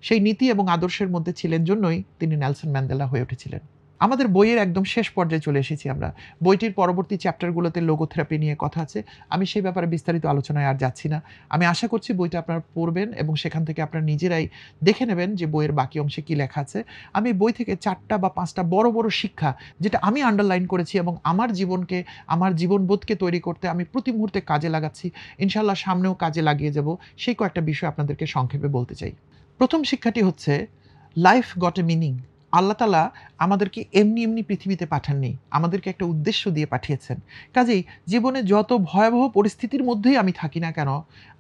সেই নীতি এবং আদর্শের মধ্যে ছিলেন জন্যই তিনি নেলসন ম্যান্ডেলা হয়ে উঠেছিলেন। আমাদের বইয়ের একদম শেষ পর্যায়ে চলে এসেছি আমরা। বইটির পরবর্তী চ্যাপ্টারগুলোতে লোগোথেরাপি নিয়ে কথা আছে। আমি সেই ব্যাপারে বিস্তারিত আলোচনায় আর যাচ্ছি না। আমি আশা করছি বইটা আপনারা পড়বেন এবং সেখান থেকে আপনারা নিজেরাই দেখে নেবেন যে বইয়ের বাকি অংশে কী লেখা আছে। আমি বই থেকে 4টা বা 5টা বড় বড় শিক্ষা, যেটা আমি আন্ডারলাইন করেছি এবং আমার জীবনকে, আমার জীবনবোধকে তৈরি করতে আমি প্রতি মুহূর্তে কাজে লাগাচ্ছি, ইনশাআল্লাহ সামনেও কাজে লাগিয়ে যাব, সেই কয়েকটা বিষয় আপনাদেরকে সংক্ষেপে বলতে চাই। প্রথম শিক্ষাটি হচ্ছে, লাইফ গট এ মিনিং। আল্লাহ তাআলা আমাদেরকে এমনি এমনি পৃথিবীতে পাঠাননি, আমাদেরকে একটা উদ্দেশ্য দিয়ে পাঠিয়েছেন। কাজেই জীবনে যত ভয়াবহ পরিস্থিতির মধ্যেই আমি থাকি না কেন,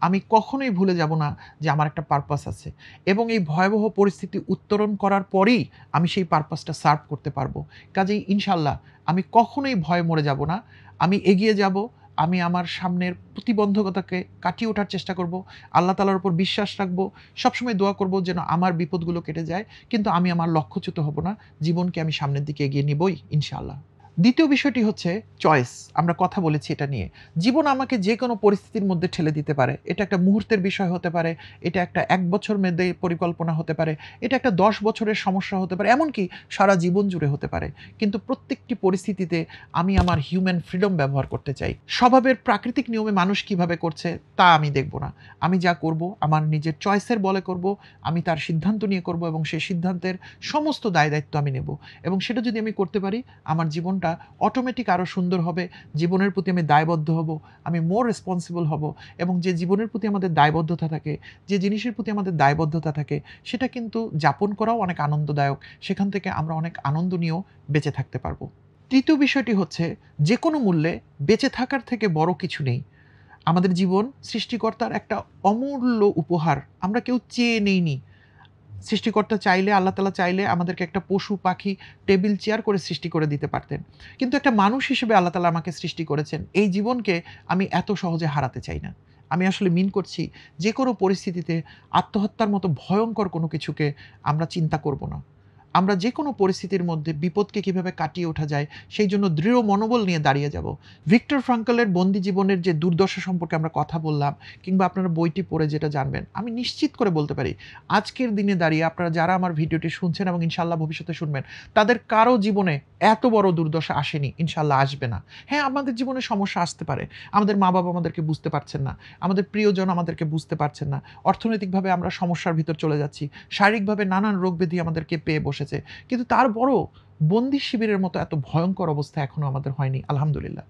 আমি কখনোই ভুলে যাব না যে আমার একটা পারপাস আছে এবং এই ভয়াবহ পরিস্থিতি উত্তরণ করার পরেই আমি সেই পারপাসটা সার্ভ করতে পারবো। কাজেই ইনশাআল্লাহ আমি কখনোই ভয়ে মরে যাব না, আমি এগিয়ে যাব, আমি আমার সামনের প্রতিবন্ধকতাকে কাটিয়ে ওঠার চেষ্টা করব, আল্লাহ তাআলার উপর বিশ্বাস রাখব, সবসময় দোয়া করব যেন আমার বিপদগুলো কেটে যায়, কিন্তু আমি আমার লক্ষ্যচ্যুত হব না, জীবনকে আমি সামনের দিকে এগিয়ে নিবই ইনশাআল্লাহ। দ্বিতীয় বিষয়টি হচ্ছে চয়েস। আমরা কথা বলেছি এটা নিয়ে। জীবন আমাকে যে কোনো পরিস্থিতির মধ্যে ঠেলে দিতে পারে। এটা একটা মুহূর্তের বিষয় হতে পারে, এটা একটা ১ বছর মেয়াদী পরিকল্পনা হতে পারে, এটা একটা ১০ বছরের সমস্যা হতে পারে, এমনকি সারা জীবন জুড়ে হতে পারে। কিন্তু প্রত্যেকটি পরিস্থিতিতে আমি আমার হিউম্যান ফ্রিডম ব্যবহার করতে চাই। স্বভাবের প্রাকৃতিক নিয়মে মানুষ কিভাবে করছে তা আমি দেখব না। আমি যা করব আমার নিজের চয়েসের বলে করব, আমি তার সিদ্ধান্ত নিয়ে করব এবং সেই সিদ্ধান্তের সমস্ত দায়-দায়িত্ব আমি নেব। এবং সেটা যদি আমি করতে পারি, আমার জীবনটা অটোমেটিক আরো সুন্দর হবে। জীবনের প্রতি আমি দায়বদ্ধ হব, আমি মোর রেসপন্সিবল হব এবং যে জীবনের প্রতি আমাদের দায়বদ্ধতা থাকে, যে জিনিসের প্রতি আমাদের দায়বদ্ধতা থাকে, সেটা কিন্তু যাপন করাও অনেক আনন্দদায়ক। সেখান থেকে আমরা অনেক আনন্দ নিয়েও বেঁচে থাকতে পারবো। তৃতীয় বিষয়টি হচ্ছে, যেকোনো মূল্যে বেঁচে থাকার থেকে বড় কিছু নেই। আমাদের জীবন সৃষ্টিকর্তার একটা অমূল্য উপহার। আমরা কেউ চেয়ে নেইনি। সৃষ্টিকর্তা চাইলে, আল্লাহ তাআলা চাইলে আমাদেরকে একটা পশু, পাখি, টেবিল, চেয়ার করে সৃষ্টি করে দিতে পারতেন। কিন্তু একটা মানুষ হিসেবে আল্লাহ তাআলা আমাকে সৃষ্টি করেছেন। এই জীবনকে আমি এত সহজে হারাতে চাই না। আমি আসলে মিন করছি, যেকোনো পরিস্থিতিতে আত্মহত্যার মতো ভয়ঙ্কর কোনো কিছুকে আমরা চিন্তা করব না। আমরা যেকোনো পরিস্থিতির মধ্যে বিপদকে কিভাবে কাটিয়ে ওঠা যায়, সেই জন্য দৃঢ় মনোবল নিয়ে দাঁড়িয়ে যাব। ভিক্টর ফ্রাঙ্কলের বন্দি জীবনের যে দুর্দশা সম্পর্কে আমরা কথা বললাম, কিংবা আপনারা বইটি পড়ে যেটা জানবেন, আমি নিশ্চিত করে বলতে পারি, আজকের দিনে দাঁড়িয়ে আপনারা যারা আমার ভিডিওটি শুনছেন এবং ইনশাআল্লাহ ভবিষ্যতে শুনবেন, তাদের কারো জীবনে এত বড় দুর্দশা আসেনি, ইনশাআল্লাহ আসবে না। হ্যাঁ, আমাদের জীবনে সমস্যা আসতে পারে। আমাদের মা-বাবা আমাদেরকে বুঝতে পারছেন না। আমাদের প্রিয়জন আমাদেরকে বুঝতে পারছেন না। অর্থনৈতিকভাবে আমরা সমস্যার ভিতর চলে যাচ্ছি। শারীরিকভাবে নানান রোগ-ব্যাধি আমাদেরকে পেয়ে বসেছে। কিন্তু তারপরও বন্দি শিবিরের মতো এত ভয়ঙ্কর অবস্থা এখনো আমাদের হয়নি, আলহামদুলিল্লাহ।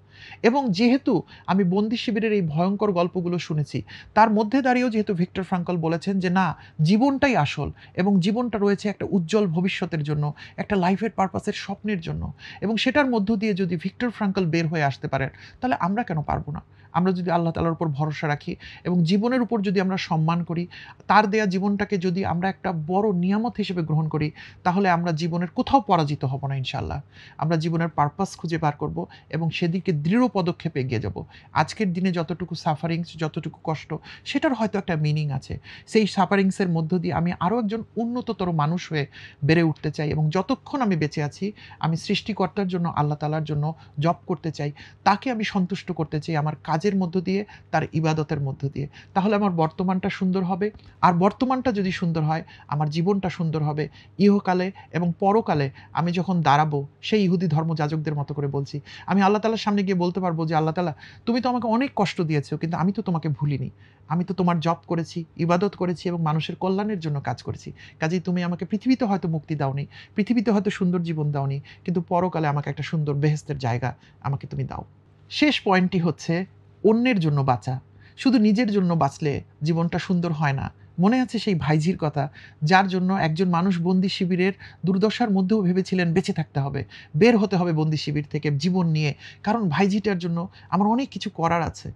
এবং যেহেতু আমি বন্দি শিবিরের এই ভয়ঙ্কর গল্পগুলো শুনেছি, তার মধ্যে দাঁড়িয়েও যেহেতু ভিক্টর ফ্রাঙ্কল বলেছেন যে না, জীবনটাই আসল এবং জীবনটা রয়েছে একটা উজ্জ্বল ভবিষ্যতের জন্য, একটা লাইফের পারপাসের স্বপ্নের জন্য, এবং সেটার মধ্য দিয়ে যদি ভিক্টর ফ্রাঙ্কল বের হয়ে আসতে পারেন, তাহলে আমরা কেন পারবো না? আমরা যদি আল্লাহ তাআলার উপর ভরসা রাখি এবং জীবনের উপর যদি আমরা সম্মান করি, তার দেয়া জীবনটাকে যদি আমরা একটা বড় নিয়ামত হিসেবে গ্রহণ করি, তাহলে আমরা জীবনের কোথাও পরাজিত হব না ইনশাআল্লাহ। আমরা জীবনের পারপাস খুঁজে বার করব এবং সেদিকে দৃঢ় পদক্ষেপে এগিয়ে যাব। আজকের দিনে যতটুকু সাফারিংস, যতটুকু কষ্ট, সেটার হয়তো একটা মিনিং আছে। সেই সাফারিংসের মধ্য দিয়ে আমি আরও একজন উন্নততর মানুষ হয়ে বেড়ে উঠতে চাই এবং যতক্ষণ আমি বেঁচে আছি, আমি সৃষ্টিকর্তার জন্য, আল্লাহ তাআলার জন্য জব করতে চাই। তাকে আমি সন্তুষ্ট করতে চাই আমার কাজের মধ্য দিয়ে, তার ইবাদতের মধ্য দিয়ে। তাহলে আমার বর্তমানটা সুন্দর হবে, আর বর্তমানটা যদি সুন্দর হয়, আমার জীবনটা সুন্দর হবে। ইহকালে এবং পরকালে আমি যখন দাঁড়াবো, সেই ইহুদি ধর্মযাজকদের মতো করে বলছি, আমি আল্লাহ তাআলার সামনে গিয়ে বলতে পারবো যে, আল্লাহ তাআলা, তুমি তো আমাকে অনেক কষ্ট দিয়েছো, কিন্তু আমি তো তোমাকে ভুলিনি। আমি তো তোমার জব করেছি, ইবাদত করেছি এবং মানুষের কল্যাণের জন্য কাজ করেছি। কাজেই তুমি আমাকে পৃথিবীতে হয়তো মুক্তি দাওনি, পৃথিবীতে হয়তো সুন্দর জীবন দাওনি, কিন্তু পরকালে আমাকে একটা সুন্দর বেহেশতের জায়গা আমাকে তুমি দাও। শেষ পয়েন্টটি হচ্ছে, অন্যের জন্য বাঁচা। শুধু নিজের জন্য বাঁচলে জীবনটা সুন্দর হয় না। মনে আছে সেই ভাইঝির কথা, যার জন্য একজন মানুষ বন্দি শিবিরের দুর্দশার মধ্যেও ভেবেছিলেন বেঁচে থাকতে হবে, বের হতে হবে বন্দি শিবির থেকে জীবন নিয়ে, কারণ ভাইঝিটার জন্য আমার অনেক কিছু করার আছে।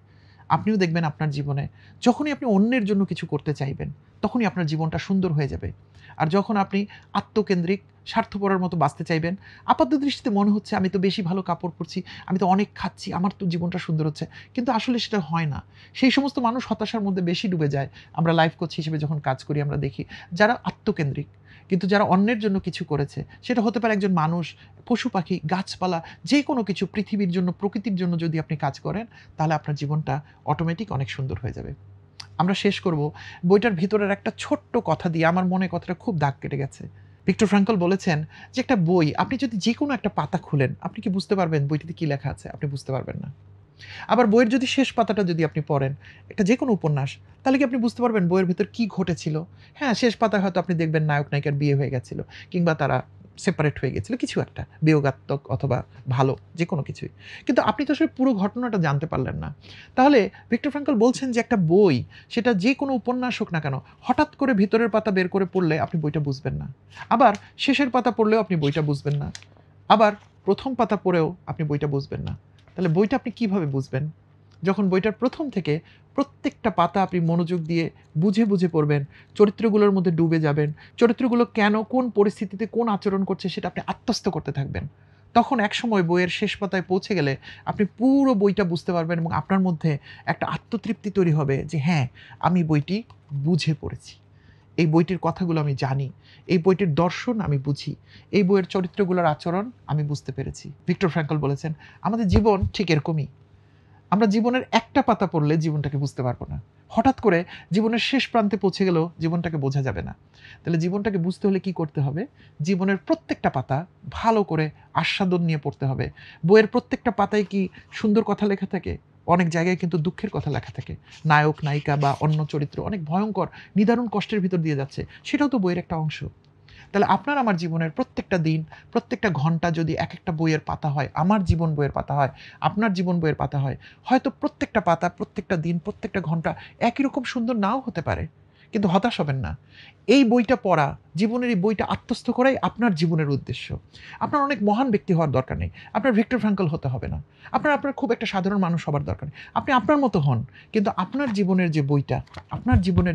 আপনিও দেখবেন আপনার জীবনে যখনই আপনি অন্যের জন্য কিছু করতে চাইবেন, তখনই আপনার জীবনটা সুন্দর হয়ে যাবে। আর যখন আপনি আত্মকেন্দ্রিক, স্বার্থপরের মতো বাঁচতে চাইবেন, আপাত দৃষ্টিতে মনে হচ্ছে আমি তো বেশি ভালো কাপড় পরছি, আমি তো অনেক খাচ্ছি, আমার তো জীবনটা সুন্দর হচ্ছে, কিন্তু আসলে সেটা হয় না। সেই সমস্ত মানুষ হতাশার মধ্যে বেশি ডুবে যায়। আমরা লাইফ কোচ হিসেবে যখন কাজ করি, আমরা দেখি যারা আত্মকেন্দ্রিক, কিন্তু যারা অন্যের জন্য কিছু করেছে, সেটা হতে পারে একজন মানুষ, পশু পাখি, গাছপালা, যে কোনো কিছু, পৃথিবীর জন্য, প্রকৃতির জন্য যদি আপনি কাজ করেন, তাহলে আপনার জীবনটা অটোমেটিক অনেক সুন্দর হয়ে যাবে। আমরা শেষ করব বইটার ভিতরের একটা ছোট্ট কথা দিয়ে। আমার মনে কথাটা খুব দাগ কেটে গেছে। ভিক্টর ফ্রাঙ্কল বলেছেন যে একটা বই আপনি যদি যেকোনো একটা পাতা খুলেন, আপনি কি বুঝতে পারবেন বইটিতে কি লেখা আছে? আপনি বুঝতে পারবেন না। আবার বইয়ের যদি শেষ পাতাটা যদি আপনি পড়েন, একটা যেকোনো উপন্যাস, তাহলে কি আপনি বুঝতে পারবেন বইয়ের ভেতর কি ঘটেছিল? হ্যাঁ, শেষ পাতায় হয়তো আপনি দেখবেন নায়ক-নায়িকার বিয়ে হয়ে গেছিল, কিংবা তারা সেপারেট হয়ে গেছিল, কিছু একটা বিয়োগাত্মক অথবা ভালো, যেকোনো কিছুই। কিন্তু আপনি তো আসলে পুরো ঘটনাটা জানতে পারলেন না। তাহলে ভিক্টর ফ্রাঙ্কল বলছেন যে একটা বই, সেটা যেকোনো উপন্যাস হোক না কেন, হঠাৎ করে ভিতরের পাতা বের করে পড়লে আপনি বইটা বুঝবেন না। আবার শেষের পাতা পড়লেও আপনি বইটা বুঝবেন না। আবার ১ম পাতা পড়েও আপনি বইটা বুঝবেন না। তাহলে বইটা আপনি কিভাবে বুঝবেন? যখন বইটার ১ম থেকে প্রত্যেকটা পাতা আপনি মনোযোগ দিয়ে বুঝে, বুঝে পড়বেন, চরিত্রগুলোর মধ্যে ডুবে যাবেন, চরিত্রগুলো কেন, কোন পরিস্থিতিতে কোন আচরণ করছে, সেটা আপনি আত্মস্থ করতে থাকবেন। তখন একসময় বইয়ের শেষ পাতায় পৌঁছে গেলে আপনি পুরো বইটা বুঝতে পারবেন এবং আপনার মধ্যে একটা আত্মতৃপ্তি তৈরি হবে যে হ্যাঁ, আমি বইটি বুঝে পড়েছি। এই বইটির কথাগুলো আমি জানি, এই বইটির দর্শন আমি বুঝি, এই বইয়ের চরিত্রগুলোর আচরণ আমি বুঝতে পেরেছি। ভিক্টর ফ্র্যাঙ্কল বলেছেন, আমাদের জীবন ঠিক এরকমই। আমরা জীবনের একটা পাতা পড়লে জীবনটাকে বুঝতে পারবো না। হঠাৎ করে জীবনের শেষ প্রান্তে পৌঁছে গেলেও জীবনটাকে বোঝা যাবে না। তাহলে জীবনটাকে বুঝতে হলে কি করতে হবে? জীবনের প্রত্যেকটা পাতা ভালো করে আস্বাদন নিয়ে পড়তে হবে। বইয়ের প্রত্যেকটা পাতায় কি সুন্দর কথা লেখা থাকে? অনেক জায়গায় কিন্তু দুঃখের কথা লেখা থাকে। নায়ক, নায়িকা বা অন্য চরিত্র অনেক ভয়ঙ্কর, নিদারুণ কষ্টের ভিতর দিয়ে যাচ্ছে। সেটাও তো বইয়ের একটা অংশ। তাহলে আপনার আমার জীবনের প্রত্যেকটা দিন, প্রত্যেকটা ঘন্টা যদি একেকটা বইয়ের পাতা হয়, আমার জীবন বইয়ের পাতা হয়, আপনার জীবন বইয়ের পাতা হয়, হয়তো প্রত্যেকটা পাতা, প্রত্যেকটা দিন, প্রত্যেকটা ঘন্টা একই রকম সুন্দর নাও হতে পারে। কিন্তু হতাশ হবেন না। এই বইটা পড়া, জীবনের এই বইটা আত্মস্থ করাই আপনার জীবনের উদ্দেশ্য। আপনার অনেক মহান ব্যক্তি হওয়ার দরকার নেই। আপনার ভিক্টর ফ্র্যাঙ্কল হতে হবে না। আপনার খুব একটা সাধারণ মানুষ হবার দরকার নেই। আপনি আপনার মতো হন। কিন্তু আপনার জীবনের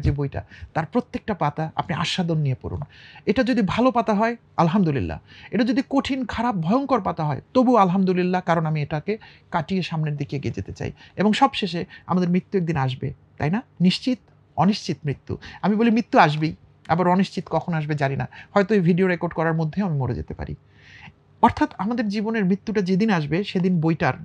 যে বইটা, তার প্রত্যেকটা পাতা আপনি আস্বাদন নিয়ে পড়ুন। এটা যদি ভালো পাতা হয়, আলহামদুলিল্লাহ। এটা যদি কঠিন, খারাপ, ভয়ঙ্কর পাতা হয়, তবু আলহামদুলিল্লাহ, কারণ আমি এটাকে কাটিয়ে সামনের দিকে এগিয়ে যেতে চাই। এবং সবশেষে আমাদের মৃত্যু একদিন আসবে, তাই না? নিশ্চিত, অনিশ্চিত মৃত্যু। আমি বলি মৃত্যু আসবেই, আবার অনিশ্চিত কখন আসবে জানি না। হয়তো এই ভিডিও রেকর্ড করার মধ্যেও আমি মরে যেতে পারি। অর্থাৎ আমাদের জীবনের মৃত্যুটা যেদিন আসবে, সেদিন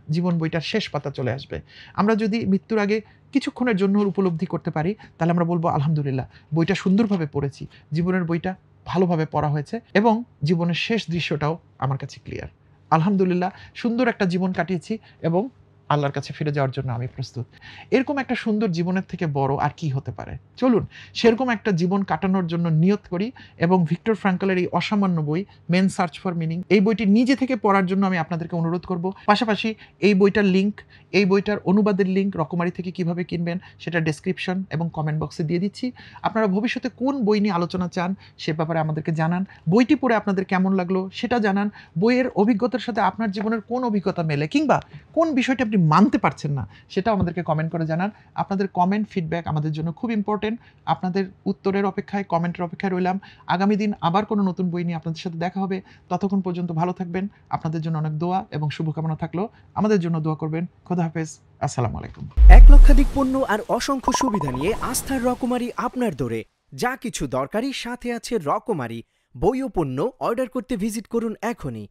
জীবন বইটার শেষ পাতা চলে আসবে। আমরা যদি মৃত্যুর আগে কিছুক্ষণের জন্য উপলব্ধি করতে পারি, তাহলে আমরা বলবো আলহামদুলিল্লাহ, বইটা সুন্দরভাবে পড়েছি, জীবনের বইটা ভালোভাবে পড়া হয়েছে এবং জীবনের শেষ দৃশ্যটাও আমার কাছে ক্লিয়ার। আলহামদুলিল্লাহ, সুন্দর একটা জীবন কাটিয়েছি এবং আল্লাহর কাছে ফিরে যাওয়ার জন্য আমি প্রস্তুত। এরকম একটা সুন্দর জীবনের থেকে বড় আর কি হতে পারে? চলুন সেরকম একটা জীবন কাটানোর জন্য নিয়ত করি এবং ভিক্টর ফ্র্যাঙ্কলের এই অসামান্য বই মেন সার্চ ফর মিনিং, এই বইটি নিজে থেকে পড়ার জন্য আমি আপনাদেরকে অনুরোধ করব। পাশাপাশি এই বইটার লিঙ্ক, এই বইটার অনুবাদের লিঙ্ক রকমারি থেকে কিভাবে কিনবেন সেটা ডেসক্রিপশন এবং কমেন্ট বক্সে দিয়ে দিচ্ছি। আপনারা ভবিষ্যতে কোন বই নিয়ে আলোচনা চান সে ব্যাপারে আমাদেরকে জানান। বইটি পড়ে আপনাদের কেমন লাগলো সেটা জানান। বইয়ের অভিজ্ঞতার সাথে আপনার জীবনের কোন অভিজ্ঞতা মেলে, কিংবা কোন বিষয়টি আপনি মানতে পারছেন না, সেটাও আমাদেরকে কমেন্ট করে জানান। আপনাদের কমেন্ট, ফিডব্যাক আমাদের জন্য খুব ইম্পর্টেন্ট। আপনাদের উত্তরের অপেক্ষায়, কমেন্টের অপেক্ষায় রইলাম। আগামী দিন আবার কোনো নতুন বই নিয়ে আপনাদের সাথে দেখা হবে। ততক্ষণ পর্যন্ত ভালো থাকবেন। আপনাদের জন্য অনেক দোয়া এবং শুভকামনা থাকলো। আমাদের জন্য দোয়া করবেন। খোদা হাফেজ। আসসালামু আলাইকুম। 1 লক্ষাধিক পণ্য আর অসংখ্য সুবিধা নিয়ে আস্থার রকমারি আপনার দোরে। যা কিছু দরকারি সাথে আছে রকমারি। বই ও পণ্য অর্ডার করতে ভিজিট করুন এখনই।